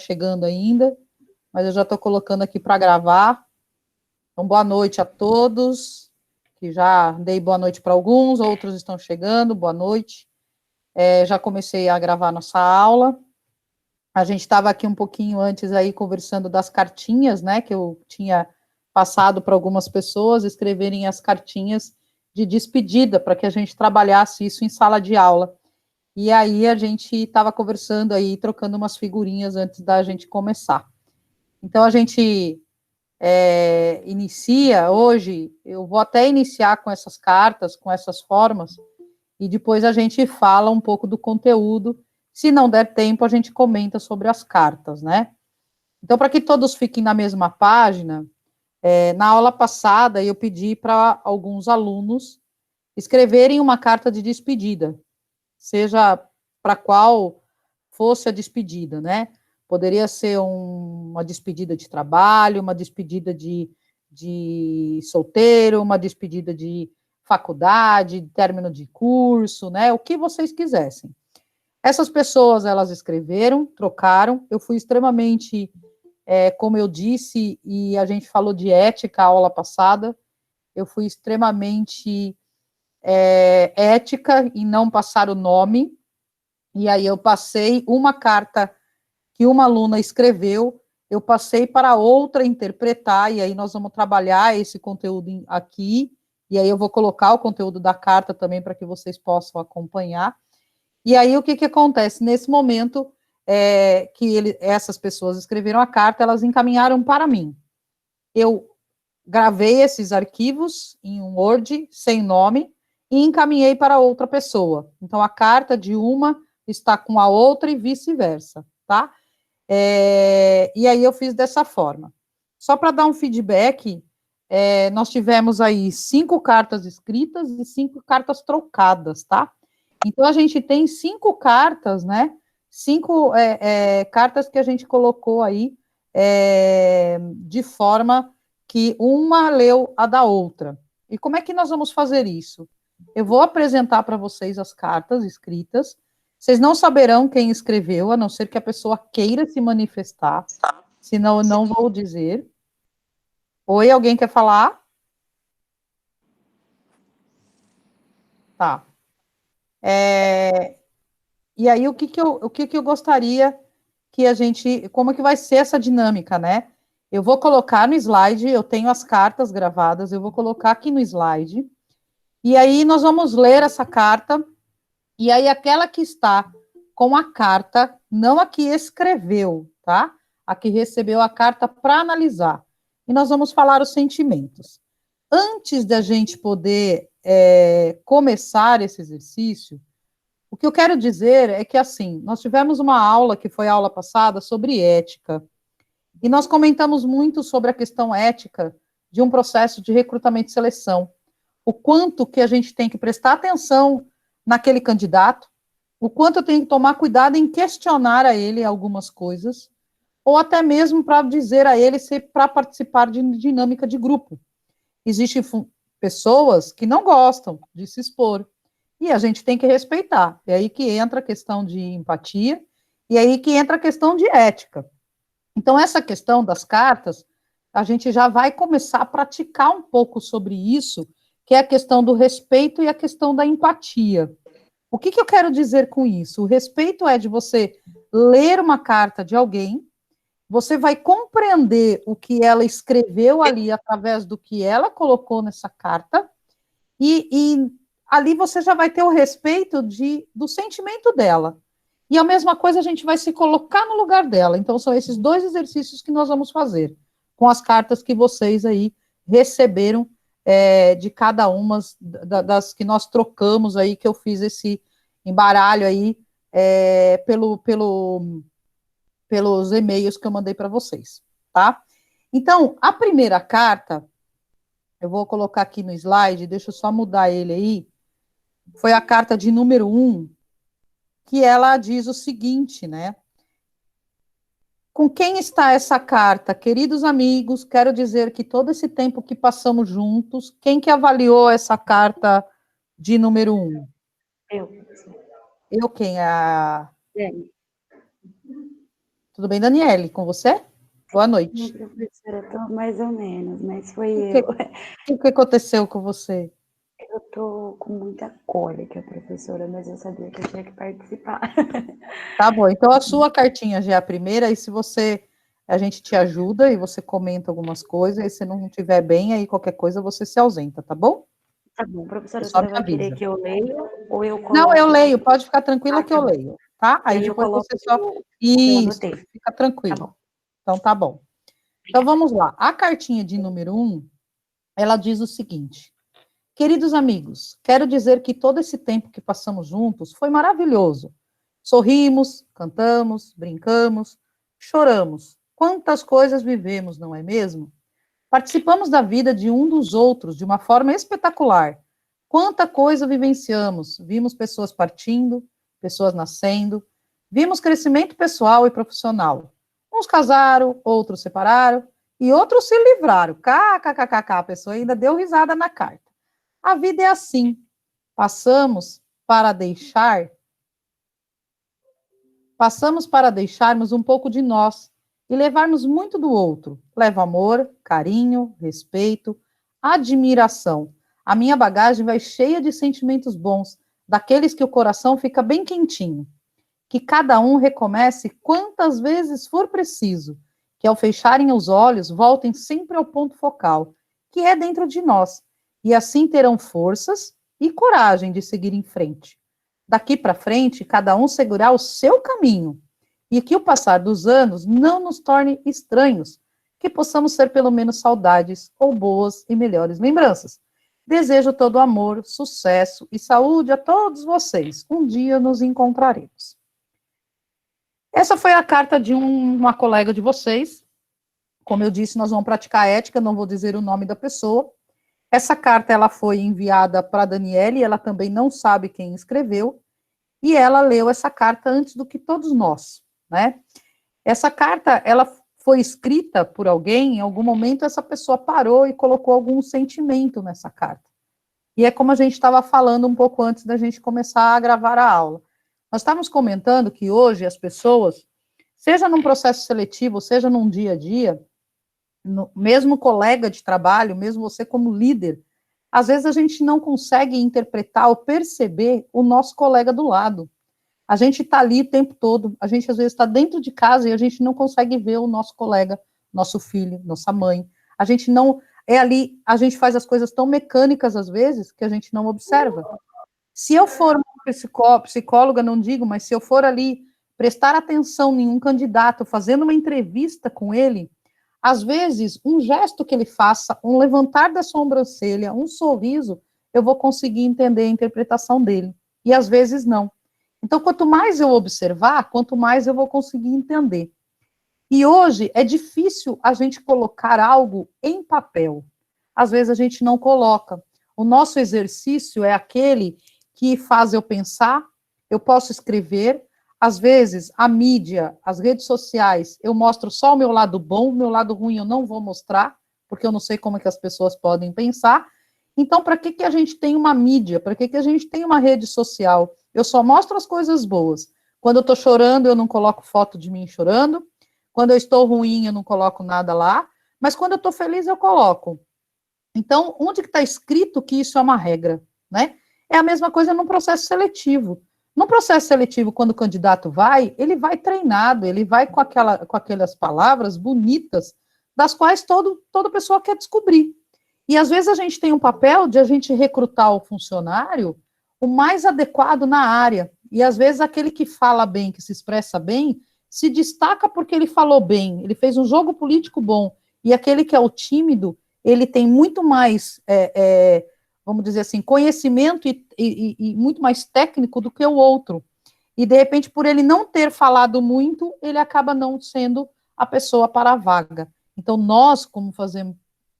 chegando ainda, mas eu já estou colocando aqui para gravar. Então, boa noite a todos, que já dei boa noite para alguns, outros estão chegando, boa noite. Já comecei a gravar nossa aula. A gente estava aqui um pouquinho antes aí conversando das cartinhas, né, que eu tinha passado para algumas pessoas escreverem as cartinhas de despedida, para que a gente trabalhasse isso em sala de aula. E aí a gente estava conversando aí, trocando umas figurinhas antes da gente começar. Então a gente inicia hoje, eu vou até iniciar com essas cartas, com essas formas, e depois a gente fala um pouco do conteúdo. Se não der tempo, a gente comenta sobre as cartas, né? Então, para que todos fiquem na mesma página, na aula passada eu pedi para alguns alunos escreverem uma carta de despedida, seja para qual fosse a despedida, né? Poderia ser uma despedida de trabalho, uma despedida de solteiro, uma despedida de faculdade, término de curso, né? O que vocês quisessem. Essas pessoas, elas escreveram, trocaram, eu fui extremamente, como eu disse, e a gente falou de ética a aula passada, eu fui extremamente ética em não passar o nome, e aí eu passei uma carta que uma aluna escreveu, eu passei para outra interpretar, e aí nós vamos trabalhar esse conteúdo aqui, e aí eu vou colocar o conteúdo da carta também para que vocês possam acompanhar. E aí o que acontece? Nesse momento que essas pessoas escreveram a carta, elas encaminharam para mim. Eu gravei esses arquivos em um Word, sem nome, e encaminhei para outra pessoa. Então, a carta de uma está com a outra e vice-versa, tá? E aí eu fiz dessa forma. Só para dar um feedback, nós tivemos aí 5 cartas escritas e 5 cartas trocadas, tá? Então, a gente tem 5 cartas, né? 5 cartas que a gente colocou aí de forma que uma leu a da outra. E como é que nós vamos fazer isso? Eu vou apresentar para vocês as cartas escritas. Vocês não saberão quem escreveu, a não ser que a pessoa queira se manifestar. Senão, eu não vou dizer. Oi, alguém quer falar? Tá. E aí, o que eu gostaria que a gente... Como que vai ser essa dinâmica, né? Eu vou colocar no slide, eu tenho as cartas gravadas, eu vou colocar aqui no slide. E aí, nós vamos ler essa carta. E aí, aquela que está com a carta, não a que escreveu, tá? A que recebeu a carta para analisar. E nós vamos falar os sentimentos. Antes da gente poder começar esse exercício, o que eu quero dizer é que, assim, nós tivemos uma aula, que foi a aula passada, sobre ética, e nós comentamos muito sobre a questão ética de um processo de recrutamento e seleção. O quanto que a gente tem que prestar atenção naquele candidato, o quanto eu tenho que tomar cuidado em questionar a ele algumas coisas, ou até mesmo para dizer a ele se para participar de dinâmica de grupo. Existem pessoas que não gostam de se expor, e a gente tem que respeitar. É aí que entra a questão de empatia, e é aí que entra a questão de ética. Então, essa questão das cartas, a gente já vai começar a praticar um pouco sobre isso, que é a questão do respeito e a questão da empatia. O que eu quero dizer com isso? O respeito é de você ler uma carta de alguém, você vai compreender o que ela escreveu ali através do que ela colocou nessa carta, e ali você já vai ter o respeito do sentimento dela. E a mesma coisa a gente vai se colocar no lugar dela. Então, são esses 2 exercícios que nós vamos fazer, com as cartas que vocês aí receberam de cada uma das que nós trocamos aí, que eu fiz esse embaralho aí pelos e-mails que eu mandei para vocês, tá? Então, a primeira carta, eu vou colocar aqui no slide, deixa eu só mudar ele aí, foi a carta de número 1, que ela diz o seguinte, né? Com quem está essa carta? Queridos amigos, quero dizer que todo esse tempo que passamos juntos, quem que avaliou essa carta de número 1? Eu. Eu quem? Dani. Tudo bem, Daniele? Com você? Boa Minha noite. professora, eu tô mais ou menos, mas foi O que, eu. o que aconteceu com você? Eu tô com muita cólica, professora, mas eu sabia que eu tinha que participar. Tá bom, então a sua cartinha já é a primeira, e se a gente te ajuda e você comenta algumas coisas, e se não estiver bem, aí qualquer coisa você se ausenta, tá bom? Tá bom, Você professora, a só me senhora vai querer avisa. que eu leia ou eu Não, eu coloco? leio, pode ficar tranquila Ah, que tá eu bom. leio, tá? E Aí aí eu depois coloco você só. o que eu Isso, anotei. fica Tá tranquilo. bom, Então tá bom. Então obrigada. vamos lá. A cartinha de número 1, ela diz o seguinte: queridos amigos, quero dizer que todo esse tempo que passamos juntos foi maravilhoso. Sorrimos, cantamos, brincamos, choramos. Quantas coisas vivemos, não é mesmo? Participamos da vida de um dos outros de uma forma espetacular. Quanta coisa vivenciamos. Vimos pessoas partindo, pessoas nascendo, vimos crescimento pessoal e profissional. Uns casaram, outros separaram e outros se livraram. KKKKK, a pessoa ainda deu risada na carta. A vida é assim. Passamos para deixar, passamos para deixarmos um pouco de nós e levarmos muito do outro. Levo amor, carinho, respeito, admiração. A minha bagagem vai cheia de sentimentos bons, daqueles que o coração fica bem quentinho. Que cada um recomece quantas vezes for preciso, que ao fecharem os olhos voltem sempre ao ponto focal, que é dentro de nós, e assim terão forças e coragem de seguir em frente. Daqui para frente, cada um seguirá o seu caminho, e que o passar dos anos não nos torne estranhos, que possamos ser pelo menos saudades ou boas e melhores lembranças. Desejo todo amor, sucesso e saúde a todos vocês. Um dia nos encontraremos. Essa foi a carta de uma colega de vocês. Como eu disse, nós vamos praticar ética, não vou dizer o nome da pessoa. Essa carta ela foi enviada para a Daniele, ela também não sabe quem escreveu, e ela leu essa carta antes do que todos nós, né? Essa carta, ela foi escrita por alguém, em algum momento essa pessoa parou e colocou algum sentimento nessa carta. E é como a gente estava falando um pouco antes da gente começar a gravar a aula. Nós estávamos comentando que hoje as pessoas, seja num processo seletivo, seja num dia a dia, mesmo colega de trabalho, mesmo você como líder, às vezes a gente não consegue interpretar ou perceber o nosso colega do lado. A gente está ali o tempo todo, a gente às vezes está dentro de casa e a gente não consegue ver o nosso colega, nosso filho, nossa mãe. A gente não. É ali, a gente faz as coisas tão mecânicas às vezes que a gente não observa. Se eu for uma psicóloga, não digo, mas se eu for ali prestar atenção em um candidato, fazendo uma entrevista com ele, às vezes, um gesto que ele faça, um levantar da sobrancelha, um sorriso, eu vou conseguir entender a interpretação dele. E às vezes não. Então, quanto mais eu observar, quanto mais eu vou conseguir entender. E hoje é difícil a gente colocar algo em papel. Às vezes a gente não coloca. O nosso exercício é aquele que faz eu pensar, eu posso escrever. Às vezes, a mídia, as redes sociais, eu mostro só o meu lado bom, o meu lado ruim eu não vou mostrar, porque eu não sei como é que as pessoas podem pensar. Então, para que a gente tem uma mídia? Para que a gente tem uma rede social? Eu só mostro as coisas boas. Quando eu estou chorando, eu não coloco foto de mim chorando. Quando eu estou ruim, eu não coloco nada lá. Mas quando eu estou feliz, eu coloco. Então, onde que está escrito que isso é uma regra, né? É a mesma coisa no processo seletivo. No processo seletivo, quando o candidato vai, ele vai treinado, ele vai com aquelas palavras bonitas, das quais toda pessoa quer descobrir. E às vezes a gente tem um papel de a gente recrutar o funcionário o mais adequado na área. E às vezes aquele que fala bem, que se expressa bem, se destaca porque ele falou bem, ele fez um jogo político bom. E aquele que é o tímido, ele tem muito mais, vamos dizer assim, conhecimento e muito mais técnico do que o outro. E, de repente, por ele não ter falado muito, ele acaba não sendo a pessoa para a vaga. Então, nós, como fazemos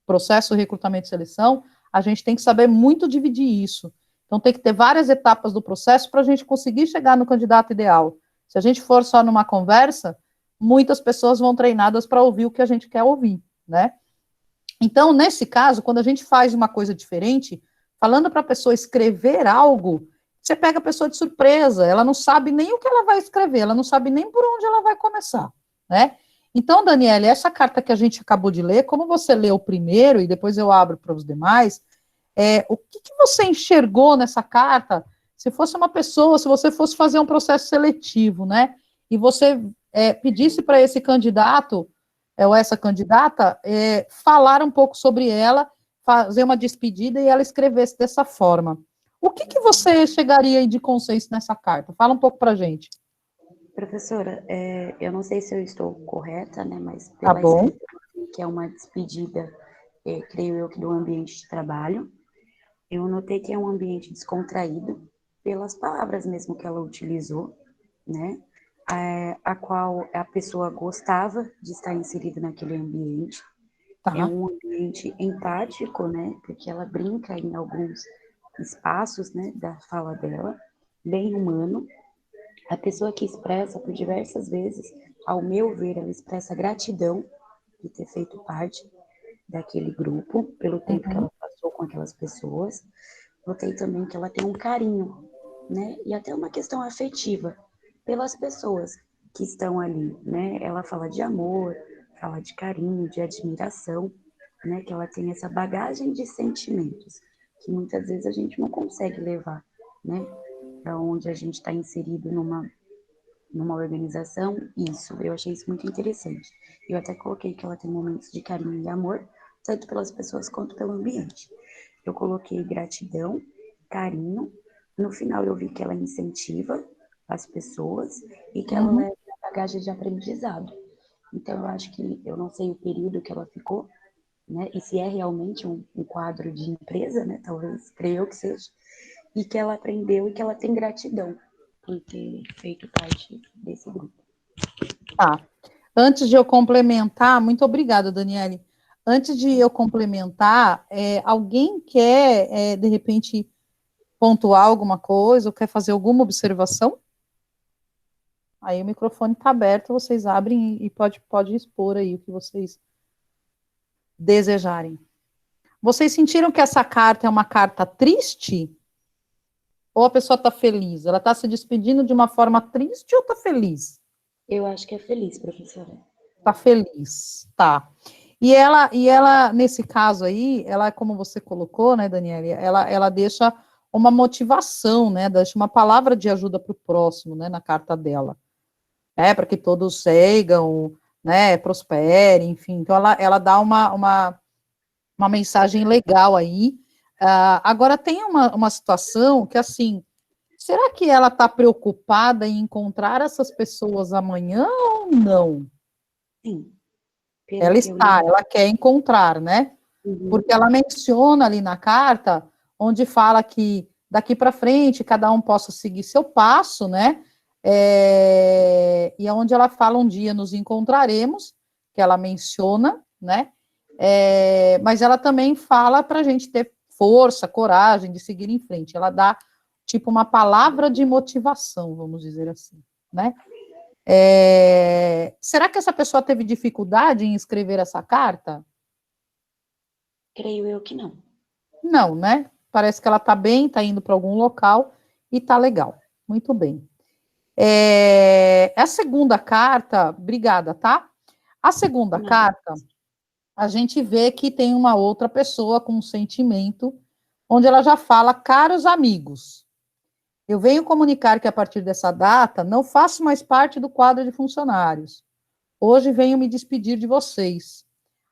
processo de recrutamento e seleção, a gente tem que saber muito dividir isso. Então, tem que ter várias etapas do processo para a gente conseguir chegar no candidato ideal. Se a gente for só numa conversa, muitas pessoas vão treinadas para ouvir o que a gente quer ouvir, né? Então, nesse caso, quando a gente faz uma coisa diferente, falando para a pessoa escrever algo, você pega a pessoa de surpresa, ela não sabe nem o que ela vai escrever, ela não sabe nem por onde ela vai começar, né? Então, Daniela, essa carta que a gente acabou de ler, como você leu primeiro e depois eu abro para os demais, o que você enxergou nessa carta? Se fosse uma pessoa, se você fosse fazer um processo seletivo, né? E você pedisse para esse candidato ou essa candidata falar um pouco sobre ela, fazer uma despedida e ela escrevesse dessa forma. O que você chegaria aí de consenso nessa carta? Fala um pouco para a gente. Professora, eu não sei se eu estou correta, né, mas Tá pela bom. escrita, que é uma despedida, creio eu, que do ambiente de trabalho, eu notei que é um ambiente descontraído, pelas palavras mesmo que ela utilizou, né, a qual a pessoa gostava de estar inserida naquele ambiente. É Tá. um ambiente empático, né, porque ela brinca em alguns espaços, né, da fala dela, bem humano. A pessoa que expressa por diversas vezes, ao meu ver, ela expressa gratidão de ter feito parte daquele grupo, pelo tempo que Uhum. ela passou com aquelas pessoas. Notei também que ela tem um carinho, né? E até uma questão afetiva pelas pessoas que estão ali, né? Ela fala de amor, fala de carinho, de admiração, né? Que ela tem essa bagagem de sentimentos que muitas vezes a gente não consegue levar, né? Para onde a gente está inserido numa organização, isso, eu achei isso muito interessante. Eu até coloquei que ela tem momentos de carinho e amor, tanto pelas pessoas quanto pelo ambiente. Eu coloquei gratidão, carinho, no final eu vi que ela incentiva as pessoas e que ela Uhum. leva a bagagem de aprendizado. Então, eu acho que, eu não sei o período que ela ficou, né, e se é realmente um quadro de empresa, né, talvez, creio eu que seja, e que ela aprendeu e que ela tem gratidão por ter feito parte desse grupo. Tá. Antes de eu complementar, muito obrigada, Daniele. Antes de eu complementar, alguém quer, de repente, pontuar alguma coisa ou quer fazer alguma observação? Aí o microfone está aberto, vocês abrem e pode expor aí o que vocês desejarem. Vocês sentiram que essa carta é uma carta triste? Ou a pessoa está feliz? Ela está se despedindo de uma forma triste ou está feliz? Eu acho que é feliz, professora. Está feliz, tá. E ela, nesse caso aí, ela, como você colocou, né, Daniela, ela deixa uma motivação, né, deixa uma palavra de ajuda para o próximo, né, na carta dela, para que todos sigam, né, prosperem, enfim. Então, ela dá uma mensagem legal aí. Agora, tem uma situação que, assim, será que ela está preocupada em encontrar essas pessoas amanhã ou não? Sim, pelo Ela que eu li. está, ela quer encontrar, né? Uhum. Porque ela menciona ali na carta, onde fala que daqui para frente cada um possa seguir seu passo, né? E onde ela fala um dia nos encontraremos, que ela menciona, né? Mas ela também fala para a gente ter força, coragem de seguir em frente. Ela dá tipo uma palavra de motivação, vamos dizer assim, né? Será que essa pessoa teve dificuldade em escrever essa carta? Creio eu que não. Não, né? Parece que ela está bem, está indo para algum local e está legal. Muito bem. A segunda carta, obrigada, tá? A segunda Nada. carta, a gente vê que tem uma outra pessoa com um sentimento, onde ela já fala, caros amigos, eu venho comunicar que a partir dessa data não faço mais parte do quadro de funcionários. Hoje venho me despedir de vocês.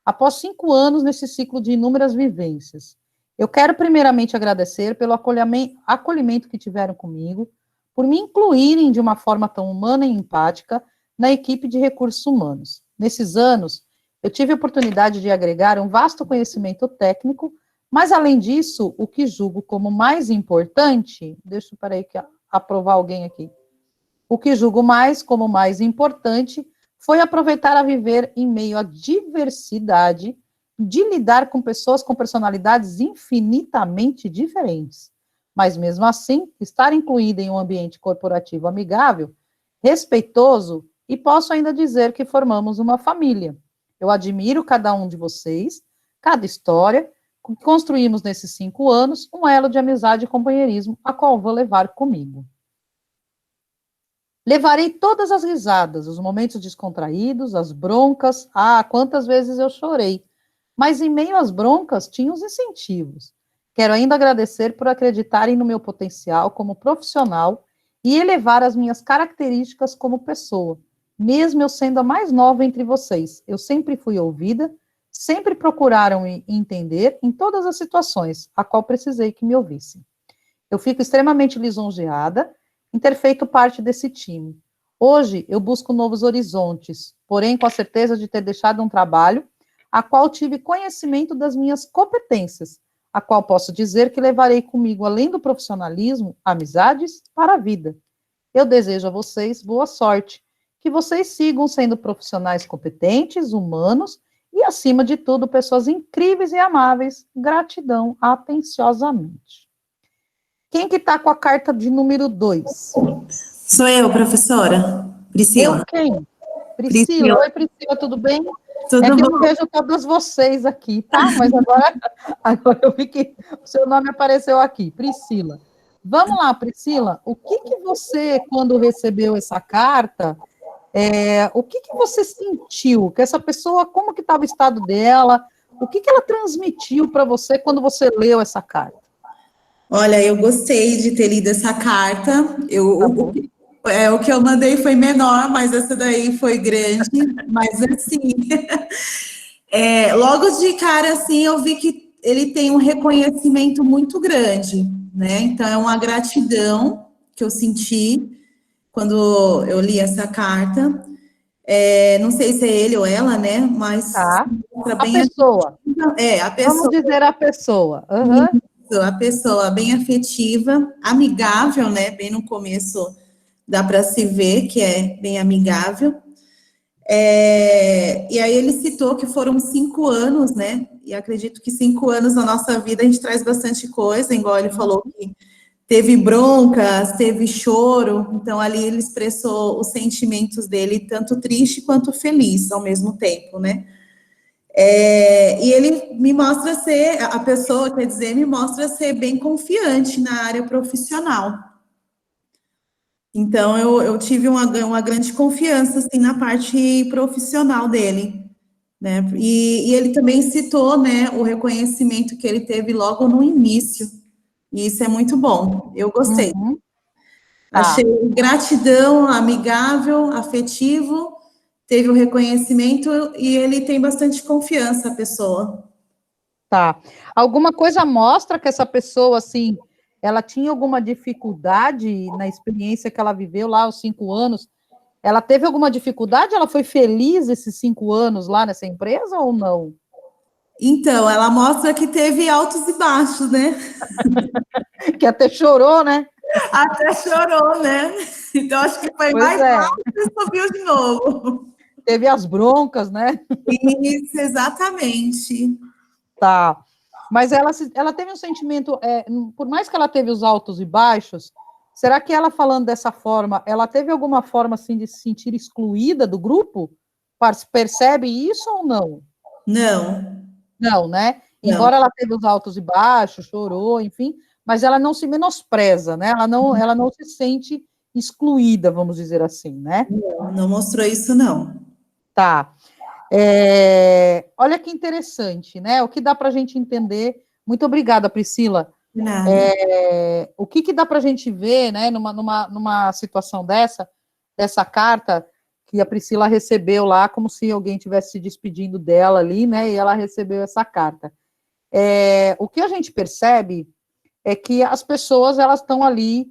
Após 5 anos nesse ciclo de inúmeras vivências, eu quero primeiramente agradecer pelo acolhimento que tiveram comigo, por me incluírem de uma forma tão humana e empática na equipe de recursos humanos. Nesses anos, eu tive a oportunidade de agregar um vasto conhecimento técnico, mas além disso, o que julgo como mais importante, deixa eu para aí que aprovar alguém aqui. O que julgo mais como mais importante foi aproveitar a viver em meio à diversidade, de lidar com pessoas com personalidades infinitamente diferentes. Mas mesmo assim, estar incluída em um ambiente corporativo amigável, respeitoso, e posso ainda dizer que formamos uma família. Eu admiro cada um de vocês, cada história, construímos nesses 5 anos um elo de amizade e companheirismo, a qual vou levar comigo. Levarei todas as risadas, os momentos descontraídos, as broncas. Quantas vezes eu chorei. Mas em meio às broncas, tinha os incentivos. Quero ainda agradecer por acreditarem no meu potencial como profissional e elevar as minhas características como pessoa, mesmo eu sendo a mais nova entre vocês. Eu sempre fui ouvida, sempre procuraram entender em todas as situações a qual precisei que me ouvissem. Eu fico extremamente lisonjeada em ter feito parte desse time. Hoje, eu busco novos horizontes, porém com a certeza de ter deixado um trabalho a qual tive conhecimento das minhas competências, a qual posso dizer que levarei comigo, além do profissionalismo, amizades para a vida. Eu desejo a vocês boa sorte, que vocês sigam sendo profissionais competentes, humanos e, acima de tudo, pessoas incríveis e amáveis. Gratidão atenciosamente. Quem que está com a carta de número 2? Sou eu, professora. Priscila. Eu quem? Priscila. Oi, Priscila, tudo bem? Tudo é que bom? eu não vejo todas vocês aqui, tá? Mas agora eu vi que o seu nome apareceu aqui, Priscila. Vamos lá, Priscila, o que você, quando recebeu essa carta, o que você sentiu? Que essa pessoa, como que estava o estado dela? O que ela transmitiu para você quando você leu essa carta? Olha, eu gostei de ter lido essa carta. O que eu mandei foi menor, mas essa daí foi grande. Mas assim, logo de cara, assim, eu vi que ele tem um reconhecimento muito grande, né? Então, é uma gratidão que eu senti quando eu li essa carta. Não sei se é ele ou ela, né? Mas Tá. A bem pessoa. a pessoa. Vamos dizer a pessoa. Uhum. A pessoa bem afetiva, amigável, né? Bem no começo dá para se ver que é bem amigável. E aí ele citou que foram 5 anos, né? E acredito que 5 anos na nossa vida a gente traz bastante coisa, igual ele falou que teve broncas, teve choro, então ali ele expressou os sentimentos dele, tanto triste quanto feliz ao mesmo tempo, né? E ele me mostra ser, a pessoa, quer dizer, me mostra ser bem confiante na área profissional. Então, eu tive uma grande confiança, assim, na parte profissional dele, né? E ele também citou, né, o reconhecimento que ele teve logo no início, e isso é muito bom, eu gostei. Uhum. Achei gratidão, amigável, afetivo, teve o reconhecimento e ele tem bastante confiança, a pessoa. Tá. Alguma coisa mostra que essa pessoa, assim, ela tinha alguma dificuldade na experiência que ela viveu lá, os 5 anos? Ela teve alguma dificuldade? Ela foi feliz esses 5 anos lá nessa empresa ou não? Então, ela mostra que teve altos e baixos, né? Que até chorou, né? Até chorou, né? Então, acho que foi mais alto e subiu de novo. Teve as broncas, né? Isso, exatamente. Tá. Mas ela teve um sentimento, por mais que ela teve os altos e baixos, será que ela falando dessa forma, ela teve alguma forma, assim, de se sentir excluída do grupo? Percebe isso ou não? Não. Não, né? Não. Embora ela teve os altos e baixos, chorou, enfim, mas ela não se menospreza, né? Ela não se sente excluída, vamos dizer assim, né? Não mostrou isso, não. Tá. Olha que interessante, né? O que dá para a gente entender. Muito obrigada, Priscila. O que dá para a gente ver, né, numa situação dessa carta que a Priscila recebeu lá, como se alguém estivesse se despedindo dela ali, né? E ela recebeu essa carta. O que a gente percebe é que as pessoas elas estão ali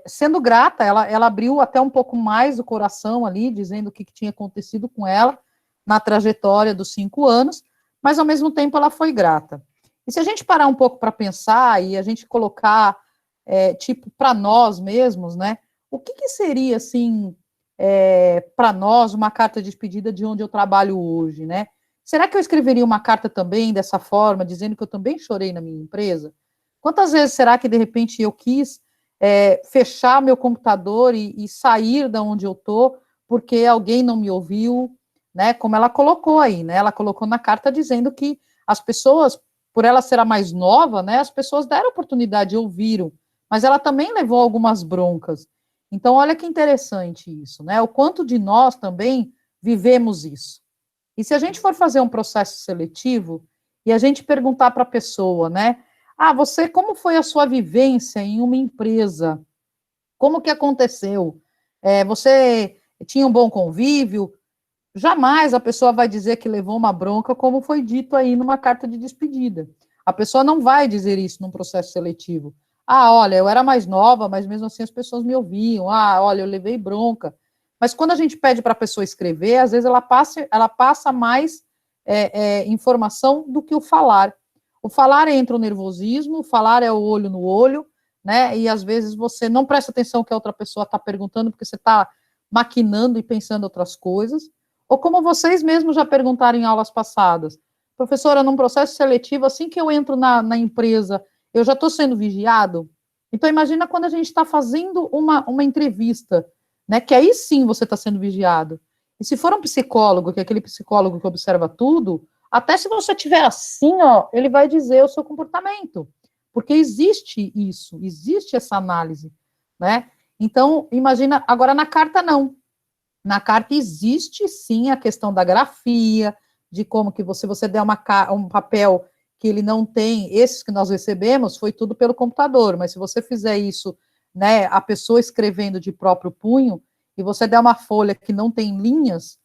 sendo grata. Ela abriu até um pouco mais o coração ali, dizendo o que tinha acontecido com ela na trajetória dos 5 anos, mas ao mesmo tempo ela foi grata. E se a gente parar um pouco para pensar e a gente colocar, tipo, para nós mesmos, né? O que seria, assim, para nós, uma carta de despedida de onde eu trabalho hoje, né? Será que eu escreveria uma carta também dessa forma, dizendo que eu também chorei na minha empresa? Quantas vezes será que, de repente, eu quis fechar meu computador e sair da onde eu estou porque alguém não me ouviu, né? Como ela colocou aí, né? Ela colocou na carta dizendo que as pessoas, por ela ser a mais nova, né? As pessoas deram oportunidade, ouviram, mas ela também levou algumas broncas. Então, olha que interessante isso, né? O quanto de nós também vivemos isso. E se a gente for fazer um processo seletivo e a gente perguntar para a pessoa, né? Ah, você, como foi a sua vivência em uma empresa? Como que aconteceu? Você tinha um bom convívio? Jamais a pessoa vai dizer que levou uma bronca, como foi dito aí numa carta de despedida. A pessoa não vai dizer isso num processo seletivo. Ah, olha, eu era mais nova, mas mesmo assim as pessoas me ouviam. Ah, olha, eu levei bronca. Mas quando a gente pede para a pessoa escrever, às vezes ela passa mais informação do que o falar. O falar entra o nervosismo, o falar é o olho no olho, né? E às vezes você não presta atenção que a outra pessoa está perguntando, porque você está maquinando e pensando outras coisas. Ou como vocês mesmos já perguntaram em aulas passadas, professora, num processo seletivo, assim que eu entro na empresa, eu já estou sendo vigiado? Então, imagina quando a gente está fazendo uma entrevista, né, que aí sim você está sendo vigiado. E se for um psicólogo, que é aquele psicólogo que observa tudo, até se você tiver assim, ó, ele vai dizer o seu comportamento, porque existe isso, existe essa análise, né? Então, imagina, agora na carta não. Na carta existe sim a questão da grafia, de como que você der um papel que ele não tem, esses que nós recebemos, foi tudo pelo computador, mas se você fizer isso, né, a pessoa escrevendo de próprio punho, e você der uma folha que não tem linhas,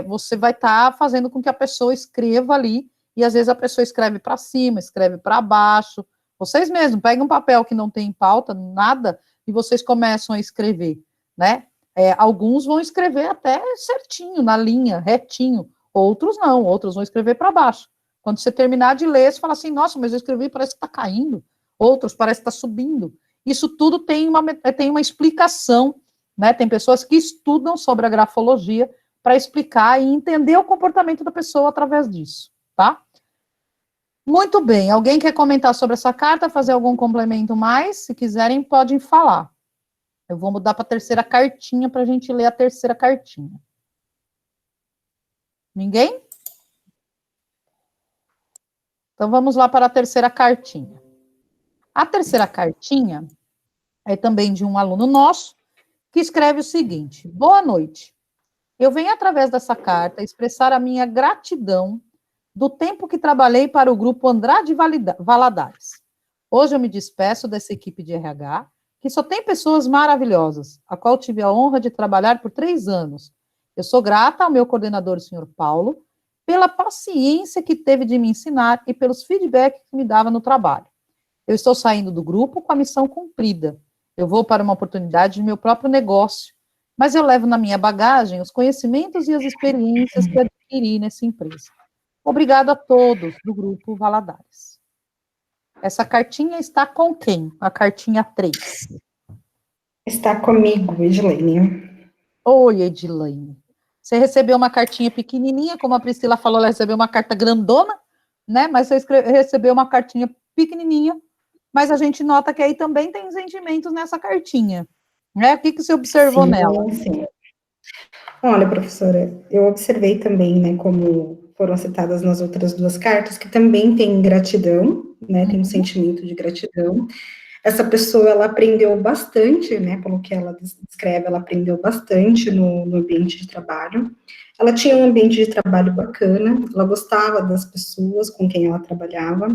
você vai estar fazendo com que a pessoa escreva ali, e às vezes a pessoa escreve para cima, escreve para baixo, vocês mesmos, pegam um papel que não tem pauta, nada, e vocês começam a escrever, né? Alguns vão escrever até certinho, na linha, retinho. Outros não, outros vão escrever para baixo. Quando você terminar de ler, você fala assim, nossa, mas eu escrevi, parece que está caindo. Outros, parece que está subindo. Isso tudo tem uma explicação, né? Tem pessoas que estudam sobre a grafologia para explicar e entender o comportamento da pessoa através disso, tá? Muito bem. Alguém quer comentar sobre essa carta, fazer algum complemento mais? Se quiserem, podem falar. Eu vou mudar para a terceira cartinha para a gente ler a terceira cartinha. Ninguém? Então, vamos lá para a terceira cartinha. A terceira cartinha é também de um aluno nosso, que escreve o seguinte: boa noite. Eu venho, através dessa carta, expressar a minha gratidão do tempo que trabalhei para o grupo Andrade Valadares. Hoje eu me despeço dessa equipe de RH, que só tem pessoas maravilhosas, a qual tive a honra de trabalhar por 3 anos. Eu sou grata ao meu coordenador, o senhor Paulo, pela paciência que teve de me ensinar e pelos feedbacks que me dava no trabalho. Eu estou saindo do grupo com a missão cumprida. Eu vou para uma oportunidade de meu próprio negócio, mas eu levo na minha bagagem os conhecimentos e as experiências que adquiri nessa empresa. Obrigado a todos do grupo Valadares. Essa cartinha está com quem? A cartinha 3. Está comigo, Edilene. Oi, Edilene. Você recebeu uma cartinha pequenininha, como a Priscila falou, ela recebeu uma carta grandona, né? Mas você recebeu uma cartinha pequenininha, mas a gente nota que aí também tem sentimentos nessa cartinha, né? O que você observou nela? Sim. Olha, professora, eu observei também, né, como foram citadas nas outras 2 cartas, que também tem gratidão, né, tem um sentimento de gratidão. Essa pessoa, ela aprendeu bastante, né, pelo que ela descreve, ela aprendeu bastante no ambiente de trabalho. Ela tinha um ambiente de trabalho bacana, ela gostava das pessoas com quem ela trabalhava.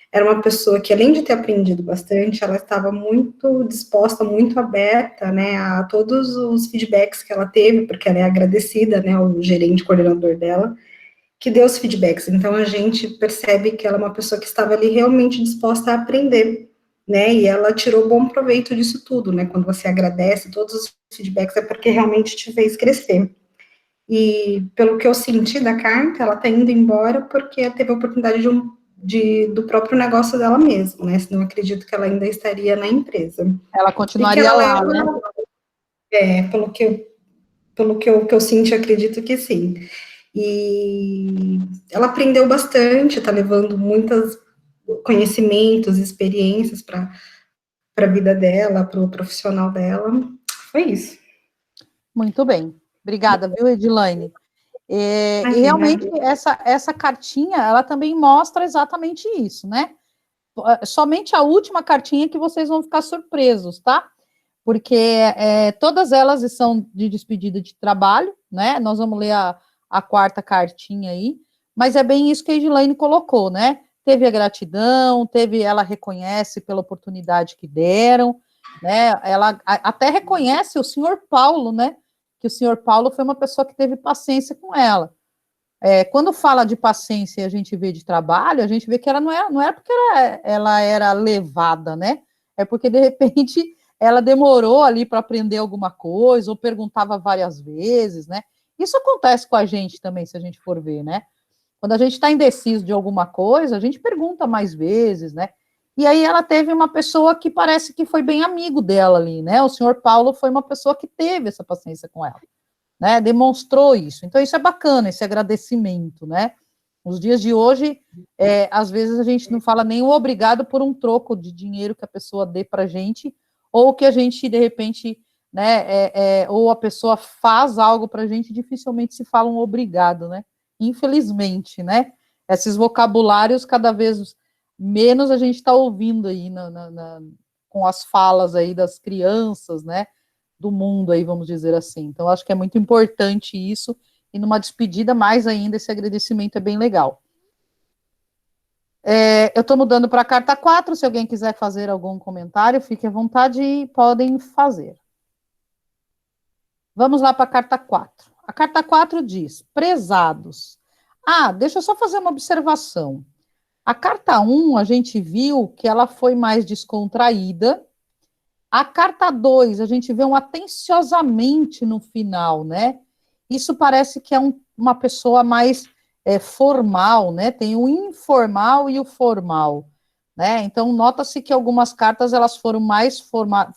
Era uma pessoa que, além de ter aprendido bastante, ela estava muito disposta, muito aberta, né, a todos os feedbacks que ela teve, porque ela é agradecida, né, ao gerente coordenador dela, que deu os feedbacks. Então, a gente percebe que ela é uma pessoa que estava ali realmente disposta a aprender, né, e ela tirou bom proveito disso tudo, né, quando você agradece todos os feedbacks, é porque realmente te fez crescer. E, pelo que eu senti da carta, ela está indo embora porque teve a oportunidade do próprio negócio dela mesma, né, senão acredito que ela ainda estaria na empresa. Ela continuaria lá, né? Pelo que eu sinto, acredito que sim. E ela aprendeu bastante, está levando muitos conhecimentos, experiências para a vida dela, para o profissional dela. Foi isso. Muito bem. Obrigada, viu, Edilene? E realmente, essa cartinha, ela também mostra exatamente isso, né? Somente a última cartinha que vocês vão ficar surpresos, tá? porque todas elas são de despedida de trabalho, né? Nós vamos ler a quarta cartinha aí, mas é bem isso que a Edilene colocou, né? Teve a gratidão, ela reconhece pela oportunidade que deram, né? Ela até reconhece o senhor Paulo, né? Que o senhor Paulo foi uma pessoa que teve paciência com ela. Quando fala de paciência e a gente vê de trabalho, a gente vê que ela não era porque ela era levada, né? É porque, de repente, ela demorou ali para aprender alguma coisa, ou perguntava várias vezes, né? Isso acontece com a gente também, se a gente for ver, né? Quando a gente está indeciso de alguma coisa, a gente pergunta mais vezes, né? E aí ela teve uma pessoa que parece que foi bem amigo dela ali, né? O senhor Paulo foi uma pessoa que teve essa paciência com ela, né? Demonstrou isso. Então, isso é bacana, esse agradecimento, né? Nos dias de hoje, às vezes a gente não fala nem o obrigado por um troco de dinheiro que a pessoa dê para a gente, ou que a gente, de repente, né, ou a pessoa faz algo para a gente, dificilmente se fala um obrigado, né? Infelizmente, né? Esses vocabulários, cada vez menos a gente está ouvindo aí com as falas aí das crianças, né? Do mundo aí, vamos dizer assim. Então, acho que é muito importante isso, e numa despedida, mais ainda, esse agradecimento é bem legal. Eu estou mudando para a carta 4, se alguém quiser fazer algum comentário, fique à vontade e podem fazer. Vamos lá para a carta 4. A carta 4 diz, prezados. Deixa eu só fazer uma observação. A carta 1, a gente viu que ela foi mais descontraída. A carta 2, a gente vê um atenciosamente no final, né? Isso parece que é uma pessoa mais formal, né? Tem o informal e o formal, né? Então, nota-se que algumas cartas, elas foram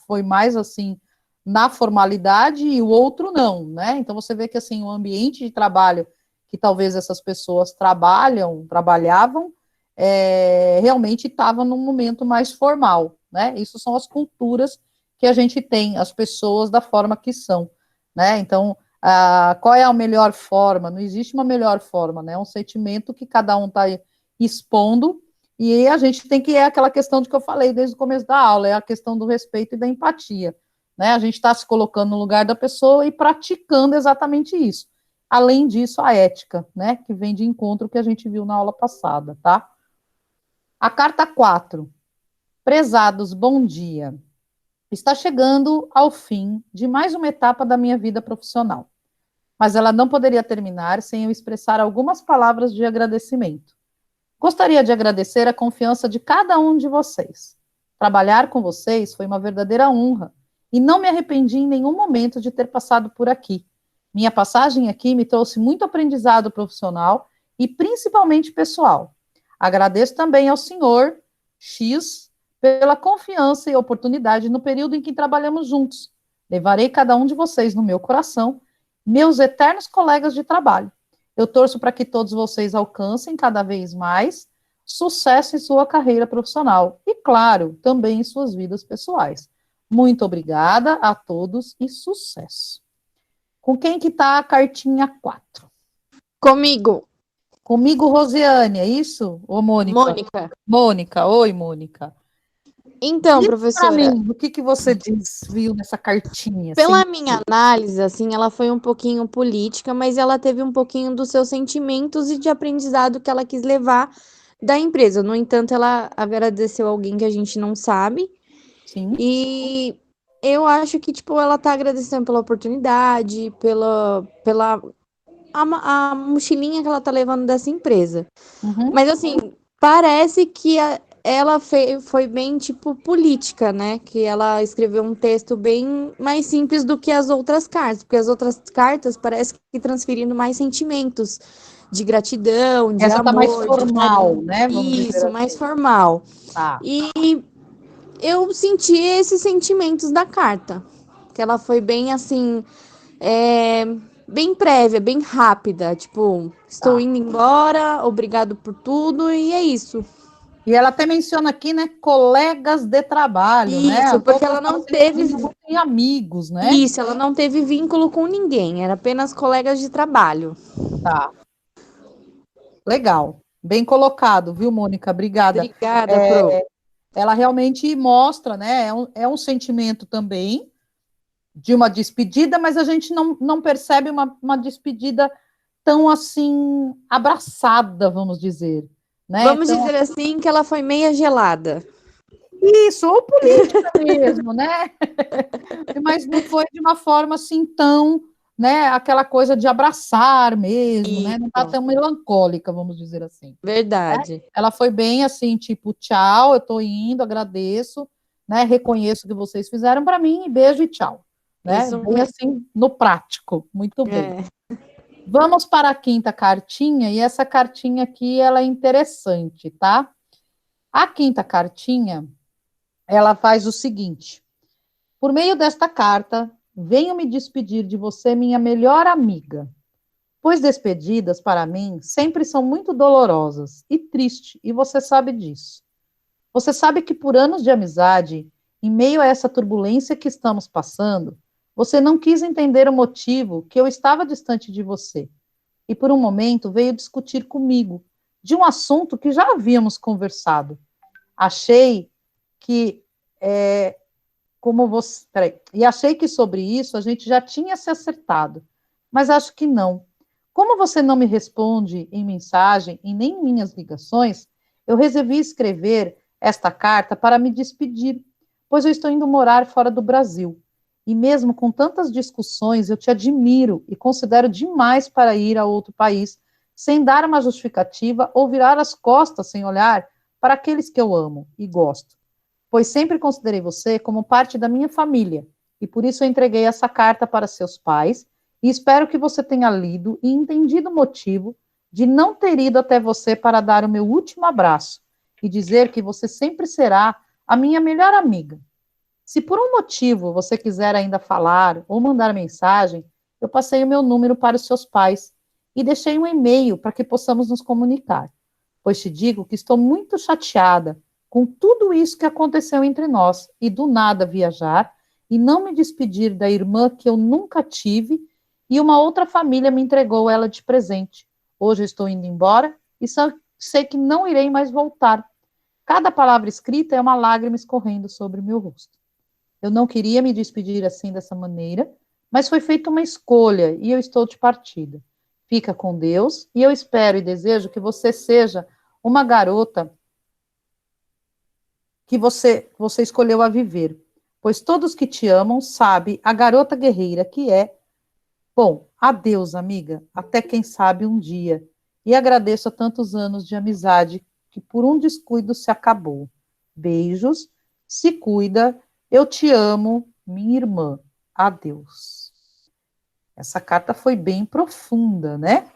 foi mais assim, na formalidade, e o outro não, né? Então, você vê que, assim, o ambiente de trabalho que talvez essas pessoas trabalhavam, realmente estava num momento mais formal, né? Isso são as culturas que a gente tem, as pessoas da forma que são, né? Então, qual é a melhor forma? Não existe uma melhor forma, né? É um sentimento que cada um está expondo, e a gente tem que, aquela questão de que eu falei desde o começo da aula, é a questão do respeito e da empatia, né? A gente está se colocando no lugar da pessoa e praticando exatamente isso. Além disso, a ética, né? Que vem de encontro que a gente viu na aula passada, tá? A carta 4. Prezados, bom dia. Está chegando ao fim de mais uma etapa da minha vida profissional, mas ela não poderia terminar sem eu expressar algumas palavras de agradecimento. Gostaria de agradecer a confiança de cada um de vocês. Trabalhar com vocês foi uma verdadeira honra e não me arrependi em nenhum momento de ter passado por aqui. Minha passagem aqui me trouxe muito aprendizado profissional e principalmente pessoal. Agradeço também ao senhor X pela confiança e oportunidade no período em que trabalhamos juntos. Levarei cada um de vocês no meu coração, meus eternos colegas de trabalho. Eu torço para que todos vocês alcancem cada vez mais sucesso em sua carreira profissional e, claro, também em suas vidas pessoais. Muito obrigada a todos e sucesso. Com quem que está a cartinha 4? Comigo. Comigo, Rosiane, é isso? Ou Mônica? Mônica. Mônica, oi, Mônica. Então, Diz professora, pra mim, o que você viu nessa cartinha? pela Assim? minha análise, assim, ela foi um pouquinho política, mas ela teve um pouquinho dos seus sentimentos e de aprendizado que ela quis levar da empresa. No entanto, ela agradeceu alguém que a gente não sabe. Sim. E eu acho que, tipo, ela tá agradecendo pela oportunidade, pela a mochilinha que ela tá levando dessa empresa. Uhum. Mas, assim, parece que ela foi bem, tipo, política, né? Que ela escreveu um texto bem mais simples do que as outras cartas, porque as outras cartas parece que transferindo mais sentimentos de gratidão, de Essa tá amor, mais de formal, carinho. né? Vamos dizer Isso, assim. mais formal. Tá. E eu senti esses sentimentos da carta, que ela foi bem assim, bem prévia, bem rápida, tipo, estou Tá. indo embora, obrigado por tudo, e é isso. E ela até menciona aqui, né, colegas de trabalho, né? Isso, porque Todos ela não se teve referindo muito em amigos, né? isso, ela não teve vínculo com ninguém, era apenas colegas de trabalho. Tá. Legal. Bem colocado, viu, Mônica? Obrigada. Obrigada, Pro. Ela realmente mostra, né? É um sentimento também, de uma despedida, mas a gente não percebe uma despedida tão assim abraçada, vamos dizer, né? Vamos Então, dizer assim que ela foi meia gelada. isso, ou política mesmo, né? Mas não foi de uma forma assim tão, né? Aquela coisa de abraçar mesmo, né? Não está Isso. tão melancólica, vamos dizer assim. Verdade. Ela foi bem assim, tipo, tchau, eu estou indo, agradeço, né? Reconheço o que vocês fizeram para mim, e beijo e tchau. Né? Isso Bem assim, no prático. Muito bem. É. Vamos para a quinta cartinha, e essa cartinha aqui, ela é interessante, tá? A quinta cartinha, ela faz o seguinte: por meio desta carta, venho me despedir de você, minha melhor amiga, pois despedidas, para mim, sempre são muito dolorosas e tristes, e você sabe disso. Você sabe que por anos de amizade, em meio a essa turbulência que estamos passando, você não quis entender o motivo que eu estava distante de você, e por um momento veio discutir comigo de um assunto que já havíamos conversado. Achei que como você. Peraí, e achei que sobre isso a gente já tinha se acertado, mas acho que não. Como você não me responde em mensagem e nem em minhas ligações, eu resolvi escrever esta carta para me despedir, pois eu estou indo morar fora do Brasil. E mesmo com tantas discussões, eu te admiro e considero demais para ir a outro país sem dar uma justificativa ou virar as costas sem olhar para aqueles que eu amo e gosto, pois sempre considerei você como parte da minha família, e por isso eu entreguei essa carta para seus pais, e espero que você tenha lido e entendido o motivo de não ter ido até você para dar o meu último abraço, e dizer que você sempre será a minha melhor amiga. Se por um motivo você quiser ainda falar ou mandar mensagem, eu passei o meu número para os seus pais, e deixei um e-mail para que possamos nos comunicar, pois te digo que estou muito chateada com tudo isso que aconteceu entre nós, e do nada viajar, e não me despedir da irmã que eu nunca tive, e uma outra família me entregou ela de presente. Hoje eu estou indo embora, e sei que não irei mais voltar. Cada palavra escrita é uma lágrima escorrendo sobre o meu rosto. Eu não queria me despedir assim, dessa maneira, mas foi feita uma escolha, e eu estou de partida. Fica com Deus, e eu espero e desejo que você seja uma garota que você escolheu a viver, pois todos que te amam sabem a garota guerreira que é. Bom, adeus, amiga, até quem sabe um dia, e agradeço a tantos anos de amizade que por um descuido se acabou. Beijos, se cuida, eu te amo, minha irmã, adeus. Essa carta foi bem profunda, né?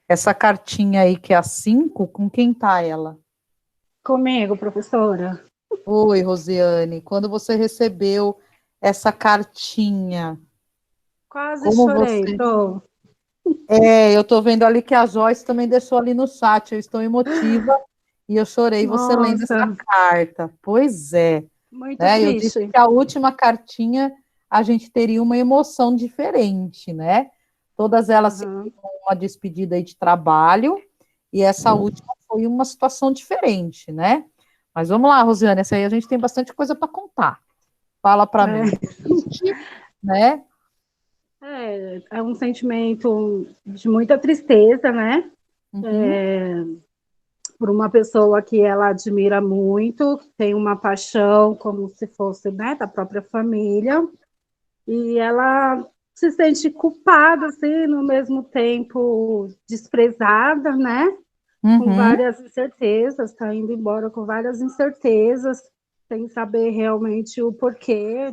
Essa cartinha aí que é a 5, com quem tá ela? Comigo, professora. Oi, Rosiane, quando você recebeu essa cartinha, Quase como chorei, você... Pro. Eu tô vendo ali que a Joyce também deixou ali no chat, eu estou emotiva e eu chorei você lendo essa Nossa, carta. Pois é, muito né? Eu disse triste. que a última cartinha a gente teria uma emoção diferente, né? Todas elas Uhum. seriam uma despedida aí de trabalho, e essa última foi uma situação diferente, né? Mas vamos lá, Rosiane, essa aí a gente tem bastante coisa para contar. Fala para mim, né? É um sentimento de muita tristeza, né? Uhum. Por uma pessoa que ela admira muito, que tem uma paixão como se fosse, né, da própria família, e ela se sente culpada, assim, no mesmo tempo desprezada, né? Com Uhum. várias incertezas, está indo embora com várias incertezas, sem saber realmente o porquê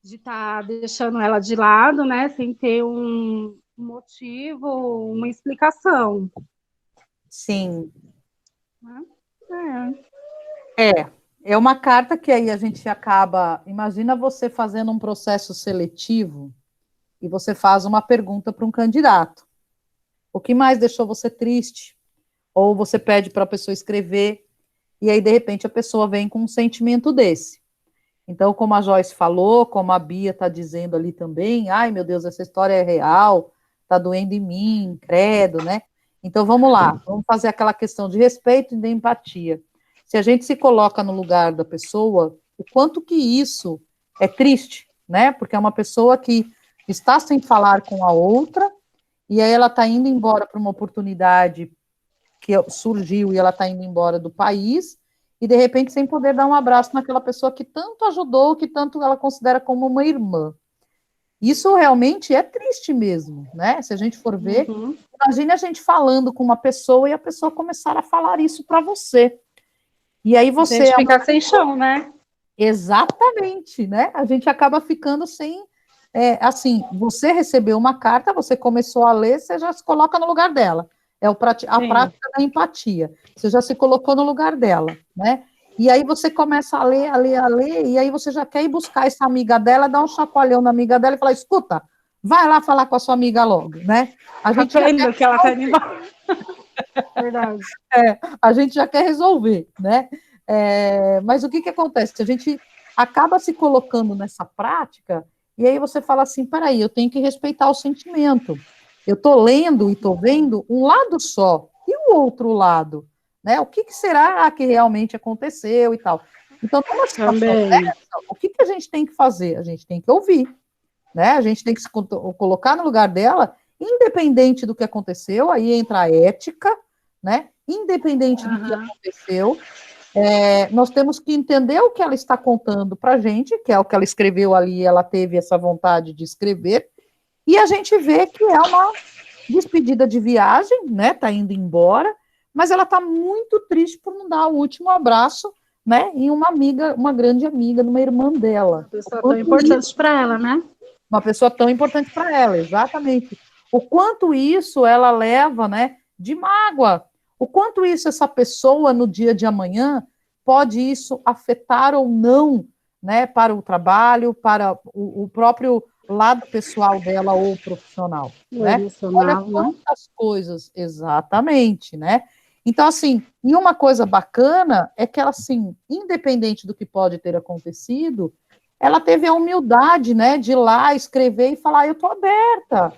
de estar deixando ela de lado, né? Sem ter um motivo, uma explicação. Sim. É. É uma carta que aí a gente acaba. Imagina você fazendo um processo seletivo e você faz uma pergunta para um candidato. O que mais deixou você triste? Ou você pede para a pessoa escrever, e aí, de repente, a pessoa vem com um sentimento desse. Então, como a Joyce falou, como a Bia está dizendo ali também, ai meu Deus, essa história é real, está doendo em mim, credo, né? Então vamos lá, vamos fazer aquela questão de respeito e de empatia. Se a gente se coloca no lugar da pessoa, o quanto que isso é triste, né? Porque é uma pessoa que está sem falar com a outra, e aí ela está indo embora para uma oportunidade que surgiu e ela está indo embora do país, e de repente sem poder dar um abraço naquela pessoa que tanto ajudou, que tanto ela considera como uma irmã. Isso realmente é triste mesmo, né? Se a gente for ver, imagine a gente falando com uma pessoa e a pessoa começar a falar isso para você. E aí A você... gente fica sem chão, né? Exatamente, né? A gente acaba ficando sem... assim, você recebeu uma carta, você começou a ler, você já se coloca no lugar dela. É a prática da empatia. Você já se colocou no lugar dela, né? E aí você começa a ler, e aí você já quer ir buscar essa amiga dela, dar um chacoalhão na amiga dela e falar, escuta, vai lá falar com a sua amiga logo, né? A gente já quer que ela tá indo embora. Verdade. a gente já quer resolver, né? Mas o que acontece? A gente acaba se colocando nessa prática, e aí você fala assim, peraí, eu tenho que respeitar o sentimento. Eu estou lendo e estou vendo um lado só, e o outro lado? Né? O que será que realmente aconteceu e tal? Então, numa situação dessa, o que a gente tem que fazer? A gente tem que ouvir, né? A gente tem que se colocar no lugar dela, independente do que aconteceu, aí entra a ética, né? Independente do que aconteceu, nós temos que entender o que ela está contando para a gente, que é o que ela escreveu ali, ela teve essa vontade de escrever, e a gente vê que é uma despedida de viagem, né? Tá indo embora, mas ela está muito triste por não dar o último abraço, né? Em uma amiga, uma grande amiga, numa irmã dela. Uma pessoa tão importante para ela, né? Uma pessoa tão importante para ela, exatamente. O quanto isso ela leva, né? De mágoa. O quanto isso essa pessoa no dia de amanhã pode isso afetar ou não, né? Para o trabalho, para o próprio lado pessoal dela ou profissional, né? Olha quantas coisas, exatamente, né? Então, assim, e uma coisa bacana é que ela, assim, independente do que pode ter acontecido, ela teve a humildade, né, de ir lá escrever e falar, eu tô aberta,